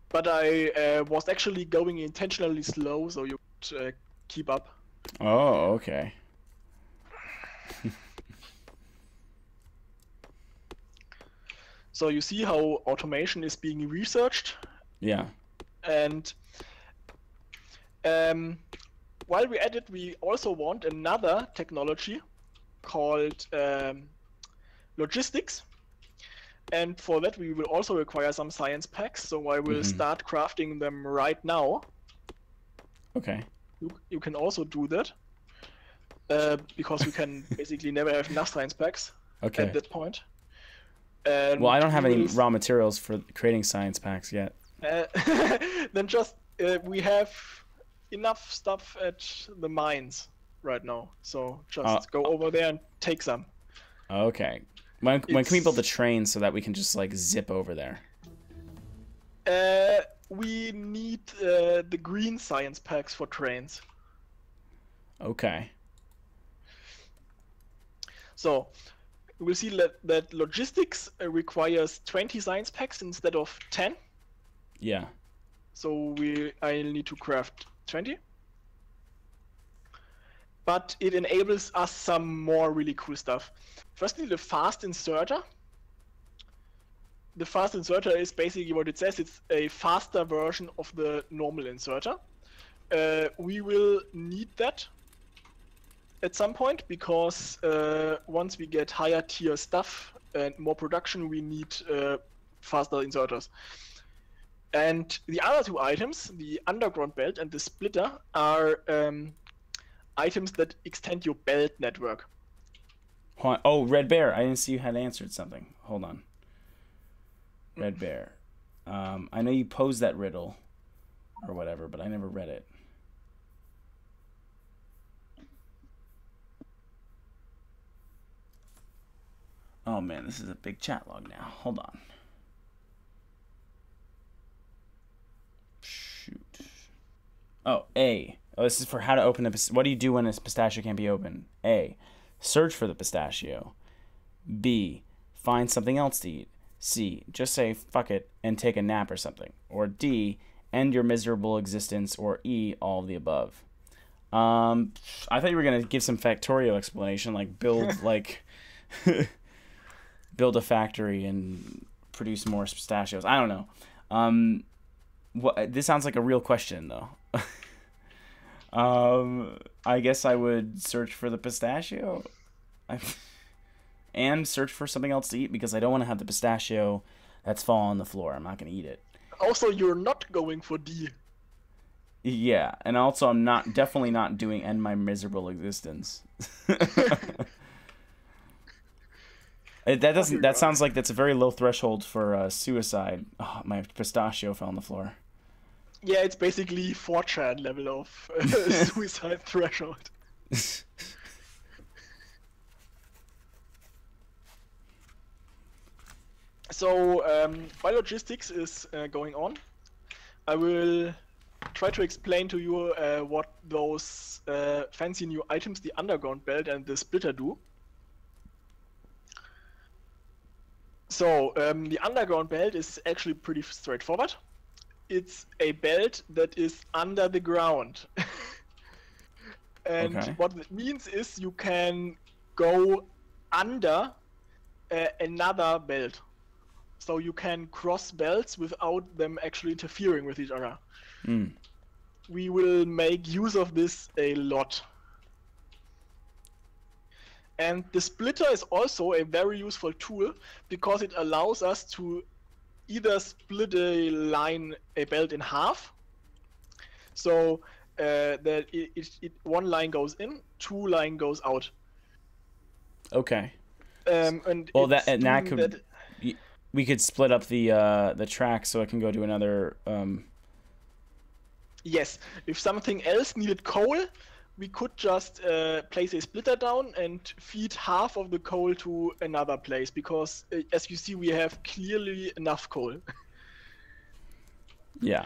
But I was actually going intentionally slow, so you could keep up. Oh, okay. So you see how automation is being researched. Yeah. And while we're at it, we also want another technology called logistics. And for that, we will also require some science packs. So I will start crafting them right now. Okay. You can also do that. Because we can basically never have enough science packs at that point. Well, I don't have any raw materials for creating science packs yet. Then just we have enough stuff at the mines right now, so just go over there and take some. Okay. When can we build the train so that we can just like zip over there? We need the green science packs for trains. Okay. So we'll see that logistics requires 20 science packs instead of 10. Yeah. So I need to craft 20. But it enables us some more really cool stuff. Firstly, the fast inserter. The fast inserter is basically what it says. It's a faster version of the normal inserter. We will need that at some point because once we get higher tier stuff and more production, we need faster inserters. And the other two items, the underground belt and the splitter, are items that extend your belt network. Oh, Red Bear. I didn't see you had answered something. Hold on. Red Bear. I know you posed that riddle or whatever, but I never read it. Oh man, this is a big chat log now. Hold on. Shoot. Oh, A. Oh, this is for how to open a... What do you do when a pistachio can't be opened? A. Search for the pistachio. B. Find something else to eat. C. Just say fuck it and take a nap or something. Or D. End your miserable existence. Or E. All of the above. I thought you were gonna give some Factorio explanation, like build like build a factory and produce more pistachios. I don't know. What this sounds like a real question though. I guess I would search for the pistachio and search for something else to eat because I don't want to have the pistachio that's fallen on the floor. I'm not going to eat it. Also, you're not going for D. Yeah, and also I'm definitely not doing end my miserable existence. That sounds like that's a very low threshold for suicide. Oh, my pistachio fell on the floor. Yeah, it's basically 4chan level of suicide threshold. So, while logistics is going on, I will try to explain to you what those fancy new items, the underground belt and the splitter, do. So, the underground belt is actually pretty straightforward. It's a belt that is under the ground. And okay. What it means is you can go under another belt. So you can cross belts without them actually interfering with each other. Mm. We will make use of this a lot. And the splitter is also a very useful tool because it allows us to either split a belt in half, so that one line goes in, two line goes out. Okay. And well, we could split up the track so it can go to another. Yes, if something else needed coal, we could just place a splitter down and feed half of the coal to another place, because as you see, we have clearly enough coal. Yeah.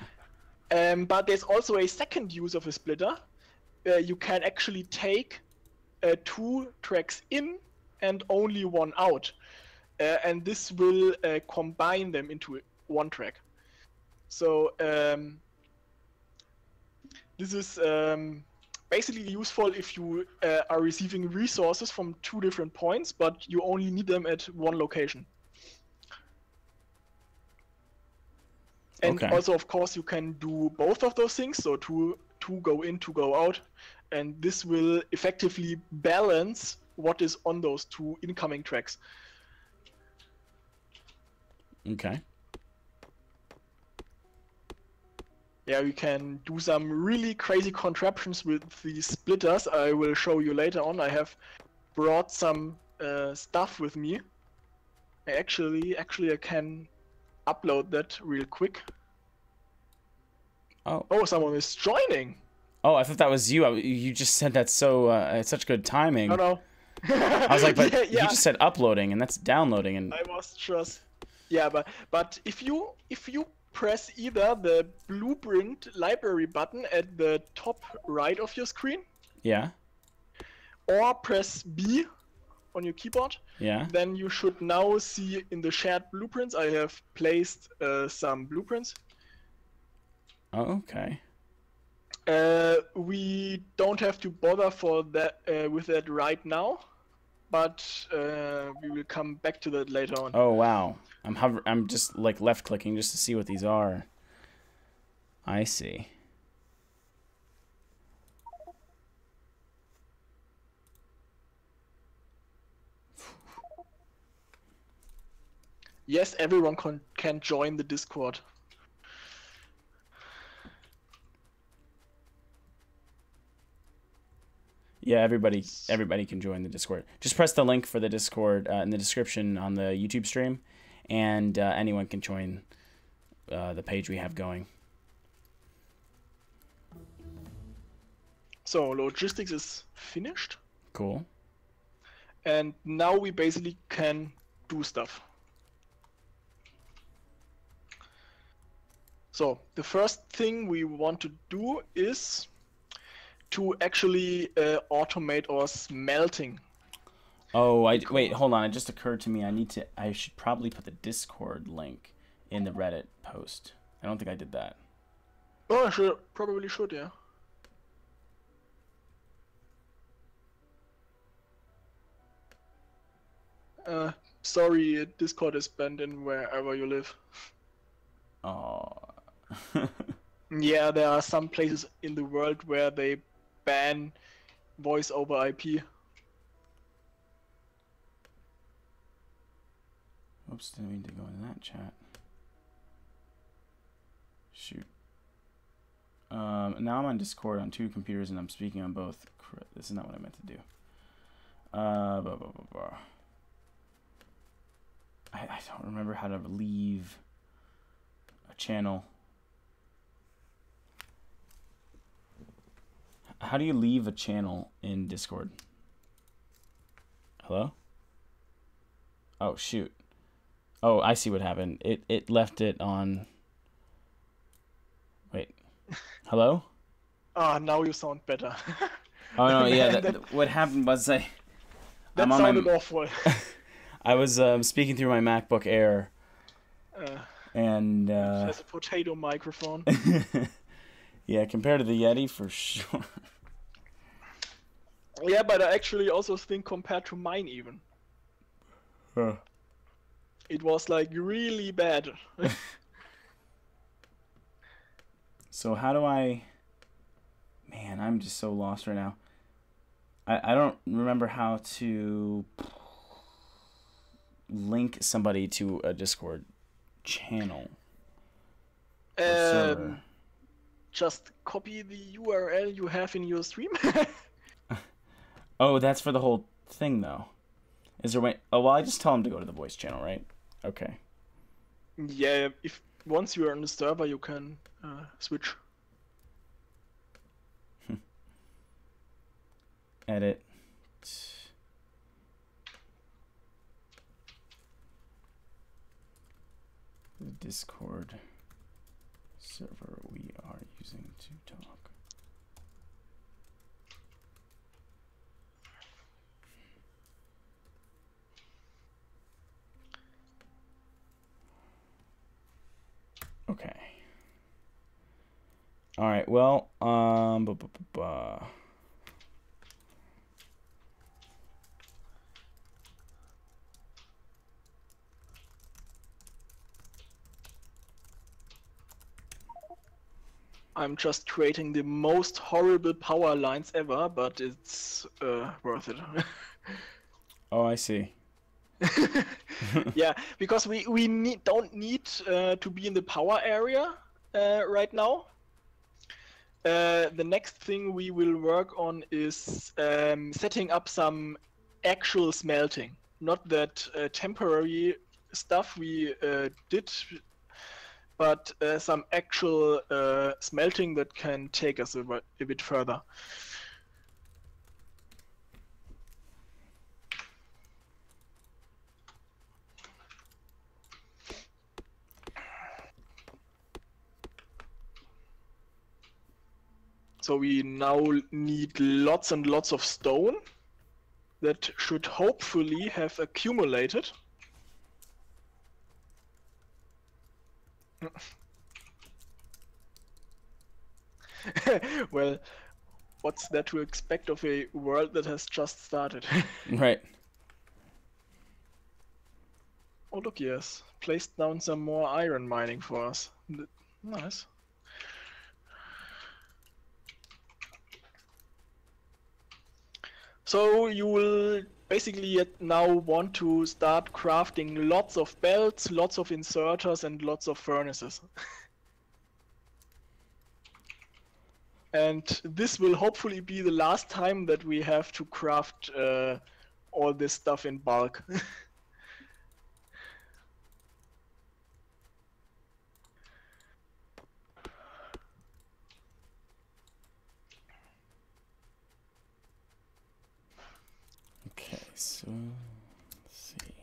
But there's also a second use of a splitter. You can actually take 2 tracks in and only one out. And this will combine them into one track. So this is basically useful if you are receiving resources from 2 different points, but you only need them at one location. And also, of course, you can do both of those things, so two go in, 2 go out, and this will effectively balance what is on those 2 incoming tracks. Okay. Yeah, we can do some really crazy contraptions with these splitters. I will show you later on. I have brought some stuff with me. Actually, I can upload that real quick. Oh, someone is joining. Oh, I thought that was you. You just said that so at such good timing. No. I was like, but you just said uploading, and that's downloading, and I was just but if you press either the blueprint library button at the top right of your screen, yeah, or press B on your keyboard, yeah, then you should now see in the shared blueprints I have placed some blueprints. Oh, okay. We don't have to bother for that with that right now, but we will come back to that later on. Oh, wow. I'm just like left clicking just to see what these are. I see. Yes, everyone can join the Discord. Yeah, everybody can join the Discord. Just press the link for the Discord in the description on the YouTube stream, and anyone can join the page we have going. So logistics is finished, Cool. and now we basically can do stuff. So the first thing we want to do is to actually automate our smelting. Oh, wait, hold on. It just occurred to me. I should probably put the Discord link in the Reddit post. I don't think I did that. Oh, I should, probably should, yeah. Sorry, Discord is banned in wherever you live. Oh. Yeah, there are some places in the world where they ban voice over IP. Oops, didn't mean to go in that chat. Shoot. Now I'm on Discord on 2 computers and I'm speaking on both. This is not what I meant to do. Blah, blah, blah, blah. I don't remember how to leave a channel. How do you leave a channel in Discord? Hello? Oh, shoot. Oh, I see what happened. It left it on... Wait. Hello? Ah, now you sound better. Oh, no, yeah. What happened was that sounded awful. I was speaking through my MacBook Air. And... It has a potato microphone. Yeah, compared to the Yeti, for sure. Yeah, but I actually also think compared to mine even. Huh. It was like really bad. So how do I... Man, I'm just so lost right now. I don't remember how to link somebody to a Discord channel. Or server. Just copy the URL you have in your stream. Oh, that's for the whole thing, though. Is there a way... Oh, well, I just tell them to go to the voice channel, right? Okay. Yeah, if once you are on the server, you can switch. Edit. The Discord server we are using to talk. Okay. All right. Well, I'm just creating the most horrible power lines ever, but it's worth it. Oh, I see. Yeah, because we don't need to be in the power area right now. The next thing we will work on is setting up some actual smelting, not that temporary stuff we did, but some actual smelting that can take us a bit further. So we now need lots and lots of stone that should hopefully have accumulated. Well, what's there to expect of a world that has just started? Right. Oh, look, yes. Placed down some more iron mining for us. Nice. So you will basically now want to start crafting lots of belts, lots of inserters, and lots of furnaces. And this will hopefully be the last time that we have to craft all this stuff in bulk. Okay, so let's see.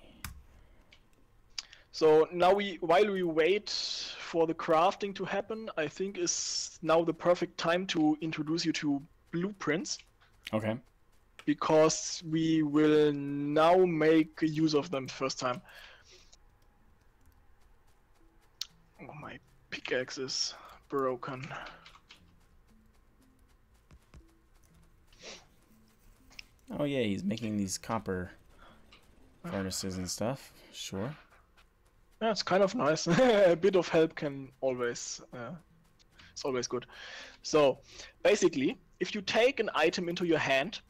So now while we wait for the crafting to happen, I think is now the perfect time to introduce you to blueprints, Okay. because we will now make use of them first time. Oh, my pickaxe is broken. Oh yeah, he's making these copper furnaces and stuff. Sure. Yeah, it's kind of nice. A bit of help can always, it's always good. So, basically, if you take an item into your hand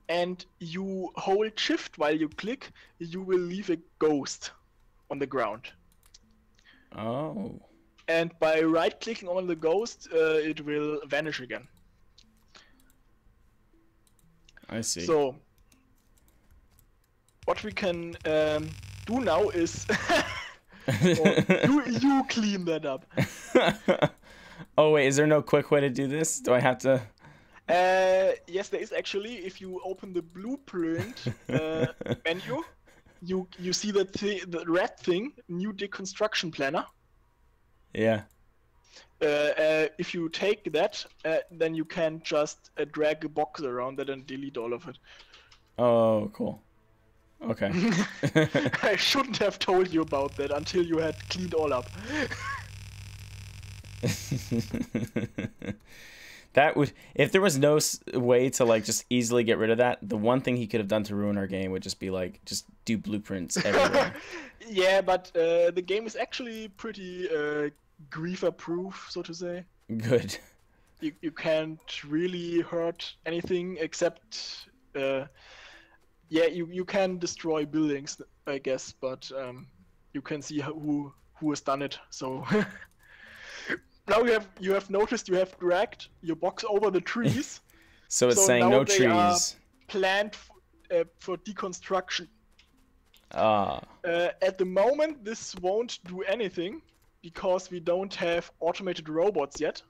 and you hold shift while you click, you will leave a ghost on the ground. Oh. And by right-clicking on the ghost, it will vanish again. I see. So, what we can do now is you clean that up. Oh wait, is there no quick way to do this? Do I have to? Yes, there is actually. If you open the blueprint menu, you see the red thing, new deconstruction planner. Yeah. If you take that, then you can just drag a box around that and delete all of it. Oh, cool. Okay. I shouldn't have told you about that until you had cleaned all up. That would, if there was no way to like just easily get rid of that, the one thing he could have done to ruin our game would just be like just do blueprints everywhere. Yeah, but the game is actually pretty griefer proof, so to say. Good. You can't really hurt anything except yeah, you can destroy buildings, I guess, but you can see who has done it. So now you have noticed you have dragged your box over the trees. So it's so saying now no they trees. Are planned for deconstruction. Ah. At the moment, this won't do anything because we don't have automated robots yet.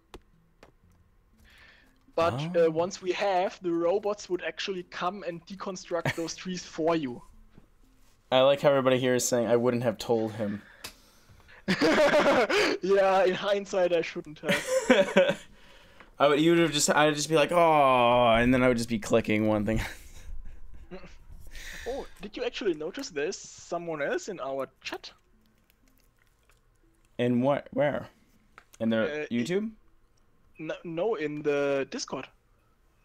But once we have, the robots would actually come and deconstruct those trees for you. I like how everybody here is saying I wouldn't have told him. Yeah, in hindsight, I shouldn't have. I'd just be like, oh, and then I would just be clicking one thing. Oh, did you actually notice there's someone else in our chat? In what? Where? In their YouTube? No, in the Discord.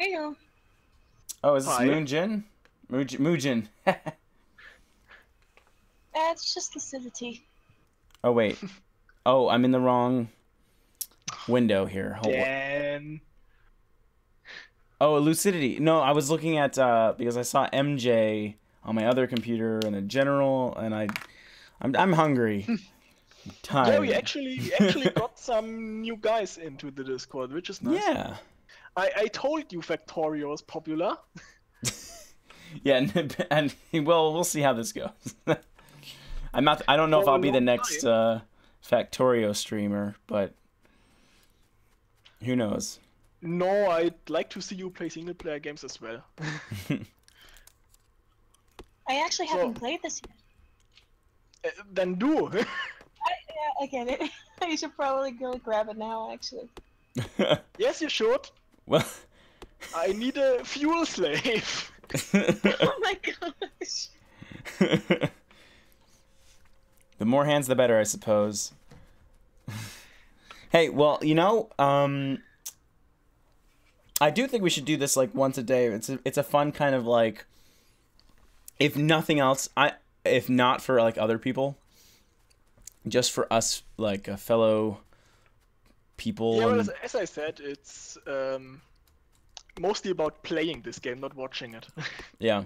Heyo. Oh, is this Hi. Moonjin? Moojin. It's just acidity. Oh, wait. Oh, I'm in the wrong window here. Hold on. Dan. Oh, lucidity. No, I was looking at because I saw MJ on my other computer and a general, and I'm hungry. I'm tired. Yeah, we actually got some new guys into the Discord, which is nice. Yeah. I told you Factorio is popular. Yeah, and well, we'll see how this goes. I don't know if For a I'll be the long next Factorio streamer, but who knows? No, I'd like to see you play single player games as well. I actually haven't played this yet. Then do. I get it. I should probably go grab it now, actually. Yes, you should. Well, I need a fuel slave. Oh my gosh. the more hands, the better, I suppose. Hey, well, I do think we should do this like once a day. It's a fun kind of like, if nothing else, if not for like other people, just for us like a fellow people. Yeah, well, And, as I said, it's mostly about playing this game, not watching it. yeah,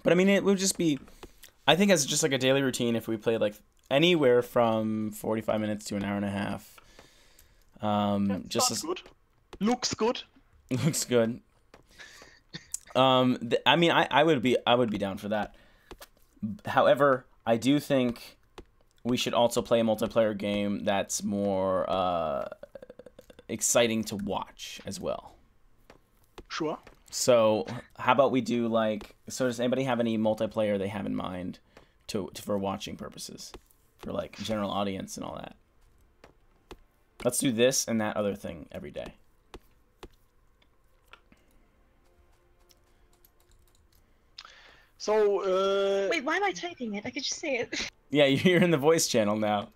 but I mean, it would just be. I think it's just like a daily routine if we played like anywhere from 45 minutes to an hour and a half. Just Sounds good. Looks good. looks good. I mean, I would be down for that. However, I do think we should also play a multiplayer game that's more exciting to watch as well. Sure. So, how about we do like? So, does anybody have any multiplayer they have in mind for watching purposes, for like general audience and all that? Let's do this and that other thing every day. So, Wait, why am I typing it? I could just say it. Yeah, you're in the voice channel now.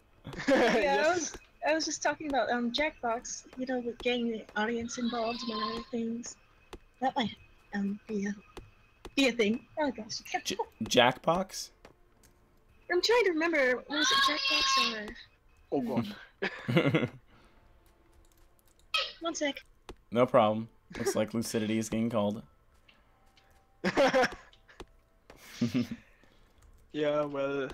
Yeah, yes. I was just talking about Jackbox, you know, with getting the audience involved and other things. That might be a thing. Oh gosh. Jackbox? I'm trying to remember, was it Jackbox or Oh god. one sec. No problem. Looks like lucidity is getting called. Yeah, well,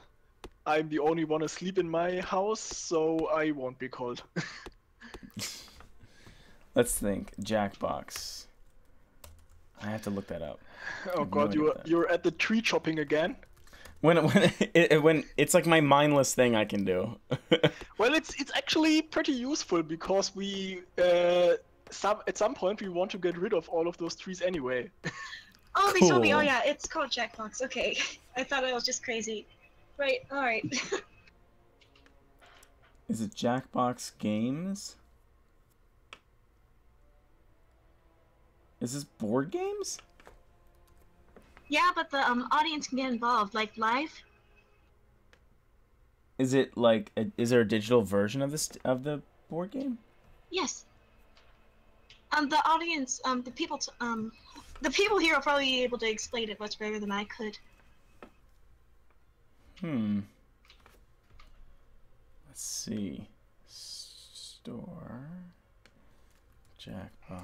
I'm the only one asleep in my house, so I won't be called. Let's think. Jackbox. I have to look that up. Oh god, you're at the tree chopping again. When it's like my mindless thing I can do. Well, it's actually pretty useful because we at some point we want to get rid of all of those trees anyway. Oh, they told me. Cool. Oh yeah, it's called Jackbox. Okay, I thought I was just crazy. Right. All right. Is it Jackbox Games? Is this board games? Yeah, but the audience can get involved, like live. Is it like is there a digital version of the board game? Yes. The audience, the people here will probably be able to explain it much better than I could. Let's see. Store. Jackbox.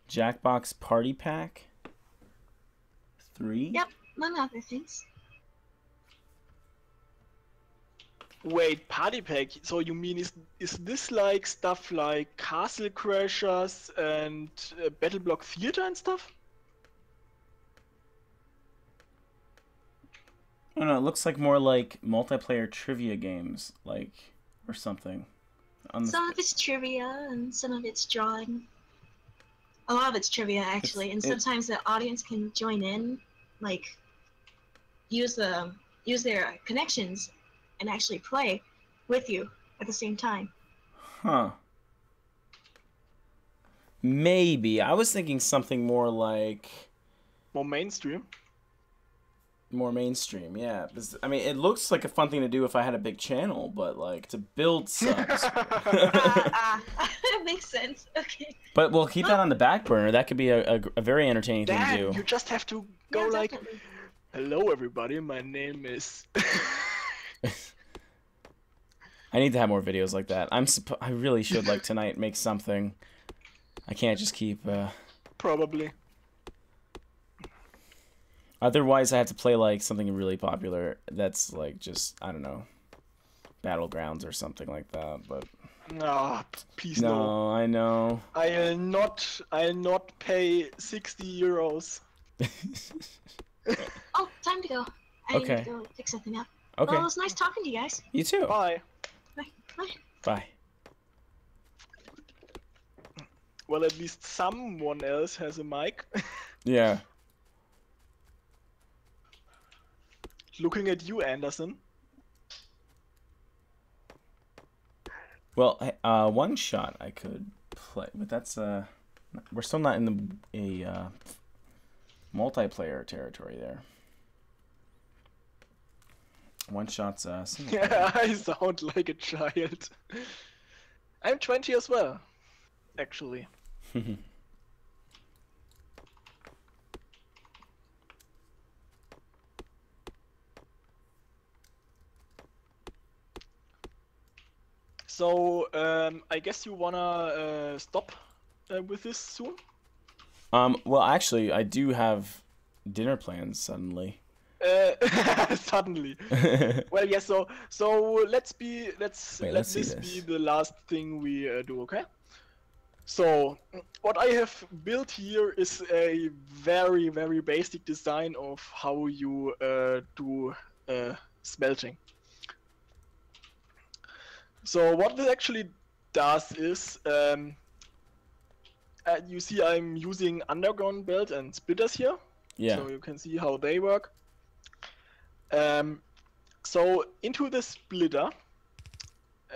Jackbox Party Pack 3? Yep, among other things. Wait, party pack. So you mean is this like stuff like Castle Crashers and Battle Block Theater and stuff? Oh no, it looks like more like multiplayer trivia games, like, or something. Some of it's trivia and some of it's drawing. A lot of it's trivia actually, and sometimes the audience can join in, like use their connections and actually play with you at the same time. Huh. Maybe. I was thinking something more like More mainstream. more mainstream, yeah. I mean, it looks like a fun thing to do if I had a big channel, but like to build subs. That makes sense. Okay. But we'll keep that on the back burner. That could be a very entertaining thing to Dan, do. you just have to go Yeah, like, definitely. hello everybody, my name is... I need to have more videos like that. I really should, like, tonight make something. I can't just keep Probably. Otherwise I have to play like something really popular that's like just, I don't know, Battlegrounds or something like that, but Ah, please no. no, I know. I'll not pay 60 euros. Oh, time to go. I Okay. need to go pick something up. Okay. Well, it was nice talking to you guys. You too. Bye. Bye. Bye. Bye. Well, at least someone else has a mic. Yeah. Looking at you, Anderson. Well, one shot I could play, but that's we're still not in a multiplayer territory there. One shot's single player. I sound like a child. I'm 20 as well, actually. So, I guess you wanna stop with this soon? Well, actually, I do have dinner plans suddenly. Suddenly. Well, yeah. So let's Wait, let see this be this. the last thing we do. Okay. So what I have built here is a very basic design of how you do smelting. So what this actually does is, you see I'm using underground belt and splitters here. Yeah. So you can see how they work. So into the splitter,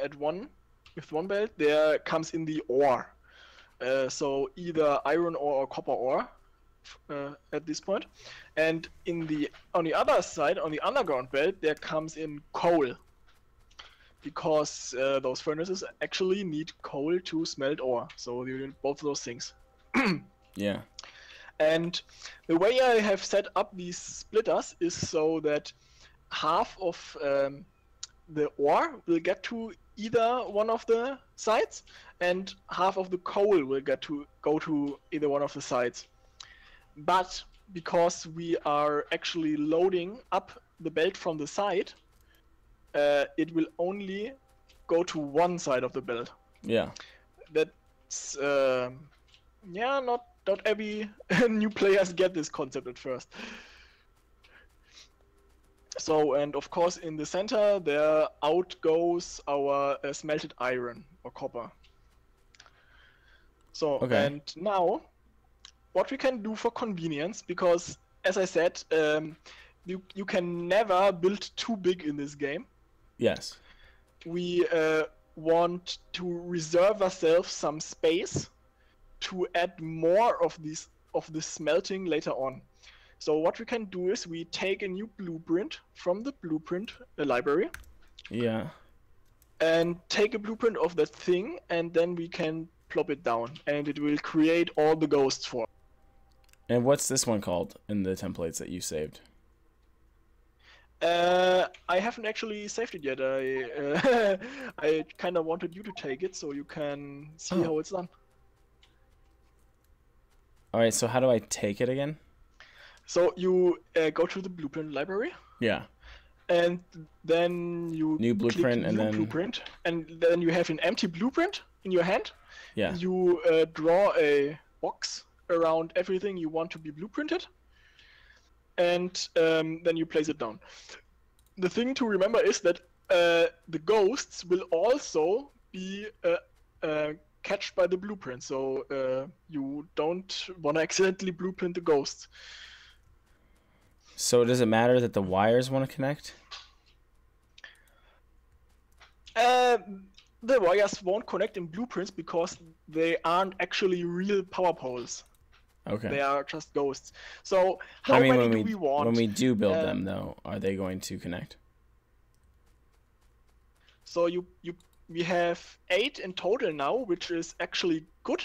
with one belt, there comes in the ore. So either iron ore or copper ore at this point. And on the other side, on the underground belt, there comes in coal. Because those furnaces actually need coal to smelt ore. So you need both of those things. Yeah. And the way I have set up these splitters is so that half of the ore will get to either one of the sides, and half of the coal will go to either one of the sides. But because we are actually loading up the belt from the side, it will only go to one side of the belt. Yeah. That's yeah, not every new players get this concept at first. So, and of course in the center there out goes our smelted iron or copper. So, Okay. and now what we can do for convenience, because as I said, you can never build too big in this game. Yes. We want to reserve ourselves some space to add more of this smelting later on. So what we can do is we take a new blueprint from the blueprint library. Yeah. And take a blueprint of that thing, and then we can plop it down, and it will create all the ghosts for. And what's this one called in the templates that you saved? I haven't actually saved it yet. I kind of wanted you to take it so you can see how it's done. All right. So how do I take it again? So you go to the blueprint library. Yeah. And then you New blueprint, click and new then blueprint, and then you have an empty blueprint in your hand. Yeah. You draw a box around everything you want to be blueprinted, and then you place it down. The thing to remember is that the ghosts will also be catched by the blueprint, so you don't want to accidentally blueprint the ghosts. So does it matter that the wires want to connect? The wires won't connect in blueprints because they aren't actually real power poles. Okay. They are just ghosts. So how many do we want? When we do build them, though, are they going to connect? So we have 8 in total now, which is actually good.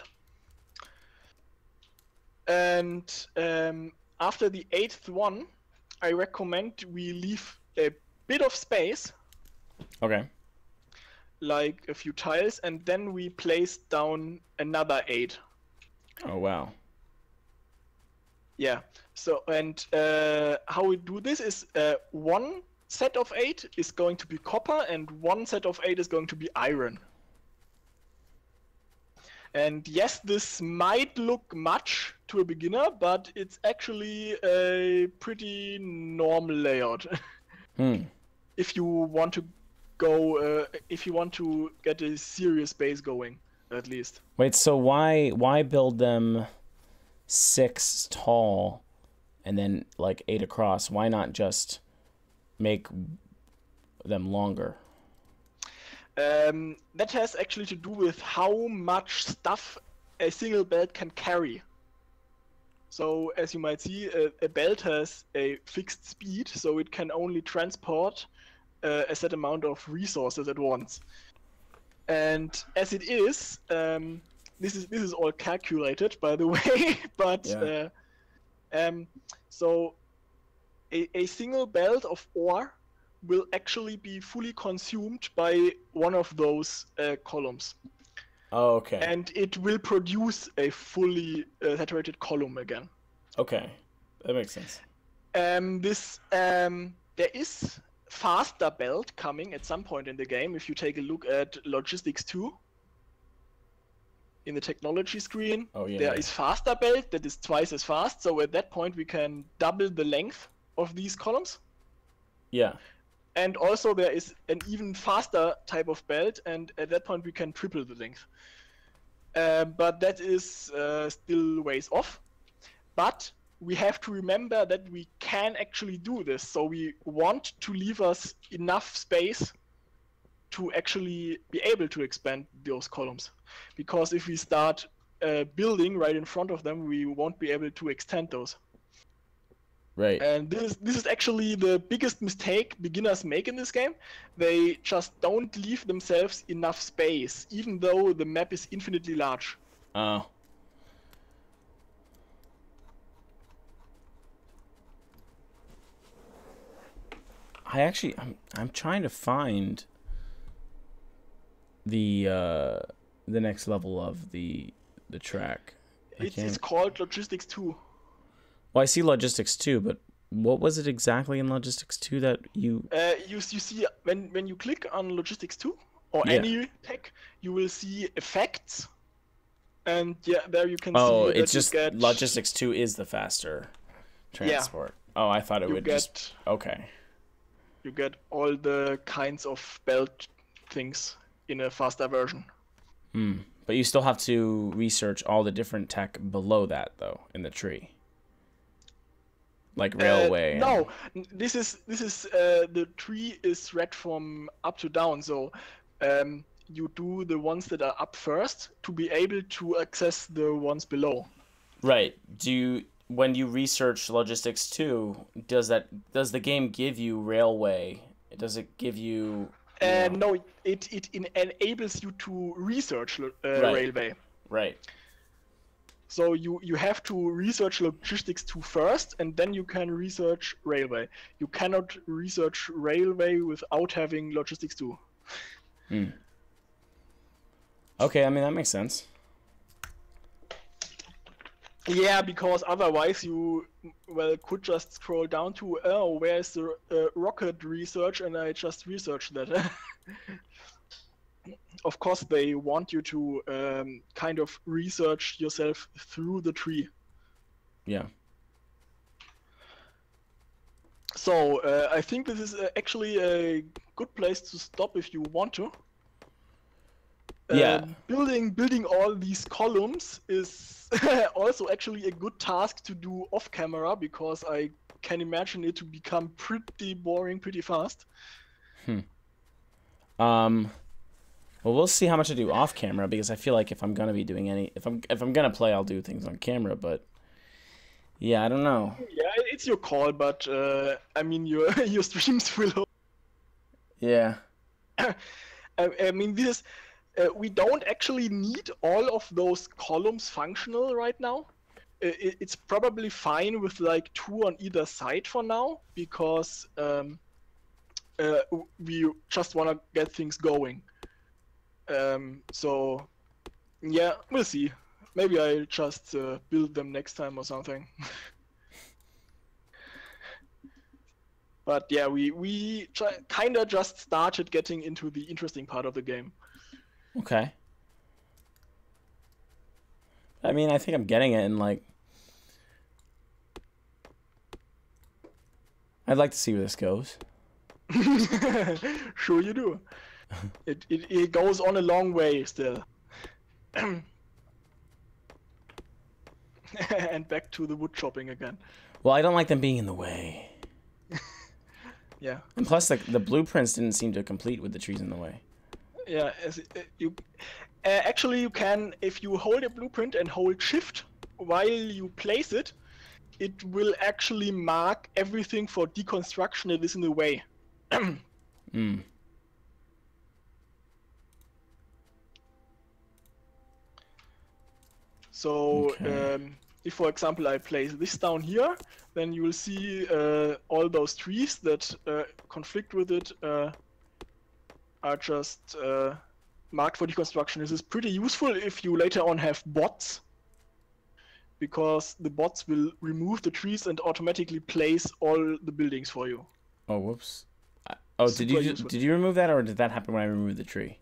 And after the 8th one, I recommend we leave a bit of space. Okay. Like a few tiles, and then we place down another 8. Oh, wow. Yeah. So, and how we do this is one set of 8 is going to be copper, and one set of 8 is going to be iron. And yes, this might look much to a beginner, but it's actually a pretty normal layout. If you want to go, if you want to get a serious base going, at least. Wait, so why build them 6 tall and then like 8 across? Why not just make them longer? That has actually to do with how much stuff a single belt can carry. So as you might see, a belt has a fixed speed, so it can only transport a set amount of resources at once. And as it is, this is all calculated, by the way. But so a single belt of ore will actually be fully consumed by one of those columns. Oh, okay. And it will produce a fully saturated column again. Okay, that makes sense. There is faster belt coming at some point in the game. If you take a look at Logistics 2 in the technology screen, there is faster belt that is twice as fast. So at that point we can double the length of these columns. Yeah. And also there is an even faster type of belt, and at that point we can triple the length. But that is still ways off. But we have to remember that we can actually do this. So we want to leave us enough space to actually be able to expand those columns. Because if we start building right in front of them, we won't be able to extend those. Right. And this is actually the biggest mistake beginners make in this game. They just don't leave themselves enough space, even though the map is infinitely large. Oh. I'm trying to find the next level of the track. It's called Logistics 2. Well, I see Logistics 2, but what was it exactly in Logistics 2 that you... You see, when you click on Logistics 2, or any tech, you will see effects, and there you can see... Oh, it's just Logistics 2 is the faster transport. Yeah. Oh, I thought it would just... Okay. You get all the kinds of belt things in a faster version. But you still have to research all the different tech below that, though, in the tree. Like railway. No, this is the tree is read from up to down. So you do the ones that are up first to be able to access the ones below. Right. When you research Logistics 2, does the game give you railway? Does it give you? No, it enables you to research railway. Right. So you have to research Logistics 2 first, and then you can research railway. You cannot research railway without having Logistics 2. Okay, I mean, that makes sense. Yeah, because otherwise you could just scroll down to, where's the rocket research, and I just research that. Of course, they want you to kind of research yourself through the tree. Yeah. So I think this is actually a good place to stop if you want to. Yeah. Building all these columns is also actually a good task to do off camera, because I can imagine it to become pretty boring pretty fast. Well, we'll see how much I do off camera, because I feel like if I'm gonna be doing if I'm gonna play, I'll do things on camera. But yeah, I don't know. Yeah, it's your call, but I mean your streams will. Yeah. I mean this. We don't actually need all of those columns functional right now. It's probably fine with like 2 on either side for now, because we just want to get things going. So yeah, we'll see. Maybe I'll just build them next time or something. But yeah, we kind of just started getting into the interesting part of the game. Okay. I mean, I think I'm getting it, and like, I'd like to see where this goes. Sure you do. It goes on a long way still. And back to the wood chopping again. Well, I don't like them being in the way. Yeah. And plus, the blueprints didn't seem to complete with the trees in the way. Yeah, actually you can, if you hold a blueprint and hold shift while you place it, it will actually mark everything for deconstruction that is in the way. Hmm. So Okay. if, for example, I place this down here, then you will see all those trees that conflict with it are just marked for deconstruction. This is pretty useful if you later on have bots, because the bots will remove the trees and automatically place all the buildings for you. Oh, whoops. Oh, Super useful. did you remove that, or did that happen when I removed the tree?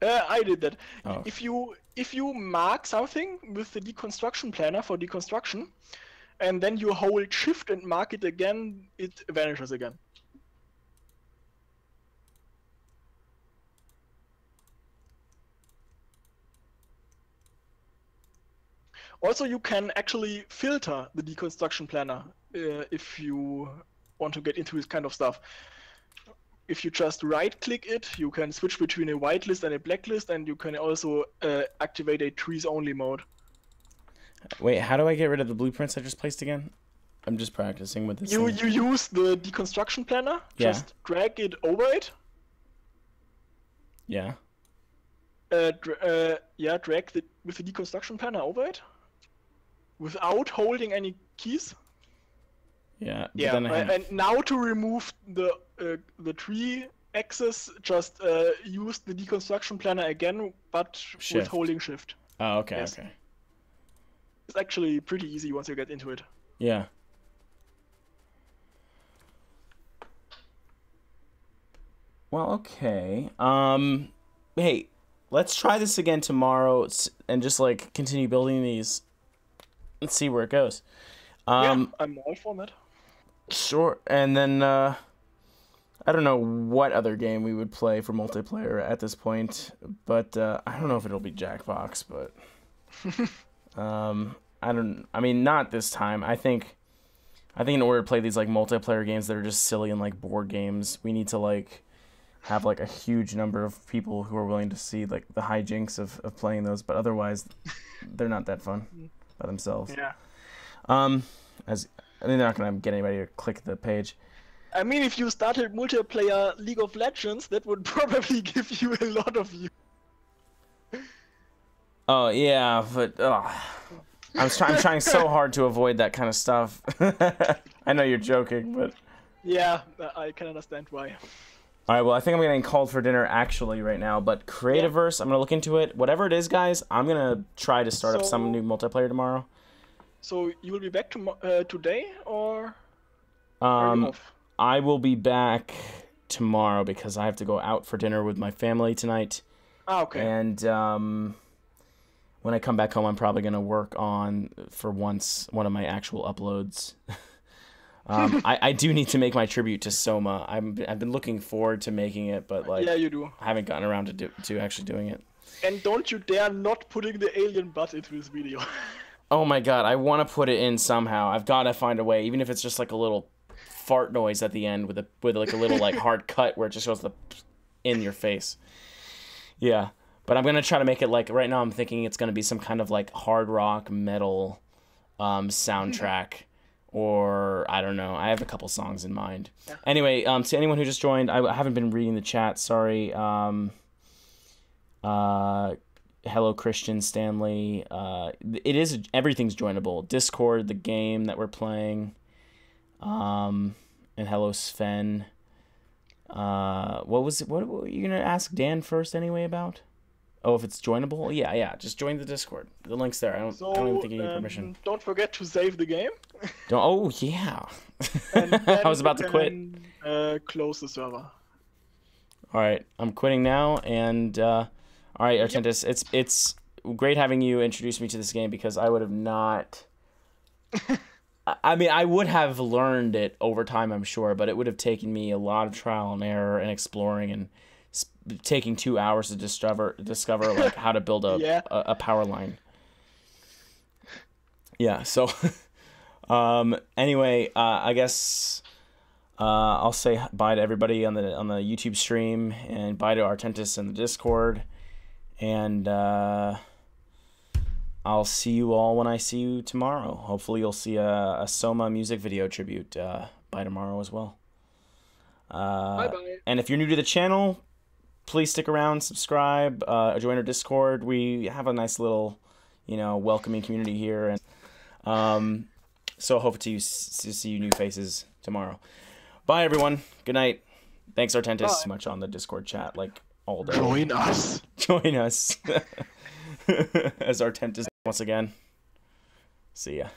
I did that. Oh. If you mark something with the deconstruction planner for deconstruction, and then you hold shift and mark it again, it vanishes again. Also, you can actually filter the deconstruction planner if you want to get into this kind of stuff. If you just right-click it, you can switch between a whitelist and a blacklist, and you can also activate a trees-only mode. Wait, how do I get rid of the blueprints I just placed again? I'm just practicing with this. You use the deconstruction planner, Yeah. just drag it over it. Yeah. Drag with the deconstruction planner over it, without holding any keys. Yeah. But Yeah, then I have... and now to remove the tree axis, just use the deconstruction planner again, but with Shift. holding shift. Oh, okay, Yes. okay. It's actually pretty easy once you get into it. Yeah. Well, okay. Hey, let's try this again tomorrow and just like continue building these. Let's see where it goes. Yeah, I'm all for that. Sure. And then I don't know what other game we would play for multiplayer at this point, but I don't know if it'll be Jackbox, but I mean, not this time. I think in order to play these like multiplayer games that are just silly and like board games, we need to like have like a huge number of people who are willing to see like the hijinks of playing those, but otherwise they're not that fun by themselves. Yeah. As I mean, they're not gonna get anybody to click the page. I mean, if you started multiplayer League of Legends, that would probably give you a lot of views. Oh yeah, but I'm trying so hard to avoid that kind of stuff. I know you're joking, but Yeah, I can understand why. all right. Well, I think I'm getting called for dinner actually right now. But Creativerse, I'm gonna look into it. Whatever it is, guys, I'm gonna try to start up some new multiplayer tomorrow. So you will be back today, or are you off? I will be back tomorrow because I have to go out for dinner with my family tonight. Ah, okay. And when I come back home, I'm probably gonna work on, for once, one of my actual uploads. I do need to make my tribute to Soma. I've been looking forward to making it, but like, yeah, you do. I haven't gotten around to actually doing it. And don't you dare not putting the alien butt into this video. Oh my god, I want to put it in somehow. I've got to find a way, even if it's just like a little fart noise at the end with like a little like hard cut where it just goes in your face. Yeah, but I'm gonna try to make it like, right now I'm thinking it's gonna be some kind of like hard rock metal soundtrack. Or I don't know. I have a couple songs in mind. Yeah. Anyway, to anyone who just joined, I haven't been reading the chat. Sorry. Hello, Christian Stanley. Everything's joinable. Discord, the game that we're playing. And hello, Sven. What were you gonna ask Dan first anyway about? Oh, if it's joinable? Yeah. Just join the Discord. The link's there. I don't even think you need permission. Don't forget to save the game. Oh, yeah. And I was about to quit. Close the server. All right, I'm quitting now. And all right, Artentis, it's great having you introduce me to this game, because I would have not. I mean, I would have learned it over time, I'm sure, but it would have taken me a lot of trial and error and exploring and taking 2 hours to discover like how to build a power line. Yeah. So, anyway, I guess I'll say bye to everybody on the YouTube stream, and bye to Artentis in the Discord, and I'll see you all when I see you tomorrow. Hopefully, you'll see a Soma music video tribute by tomorrow as well. Bye bye. And if you're new to the channel, please stick around, subscribe, join our Discord. We have a nice little, welcoming community here, and so I hope to see you new faces tomorrow. Bye, everyone. Good night. Thanks, Artentis, so much on the Discord chat, like all day. Join us. Join us as Artentis once again. See ya.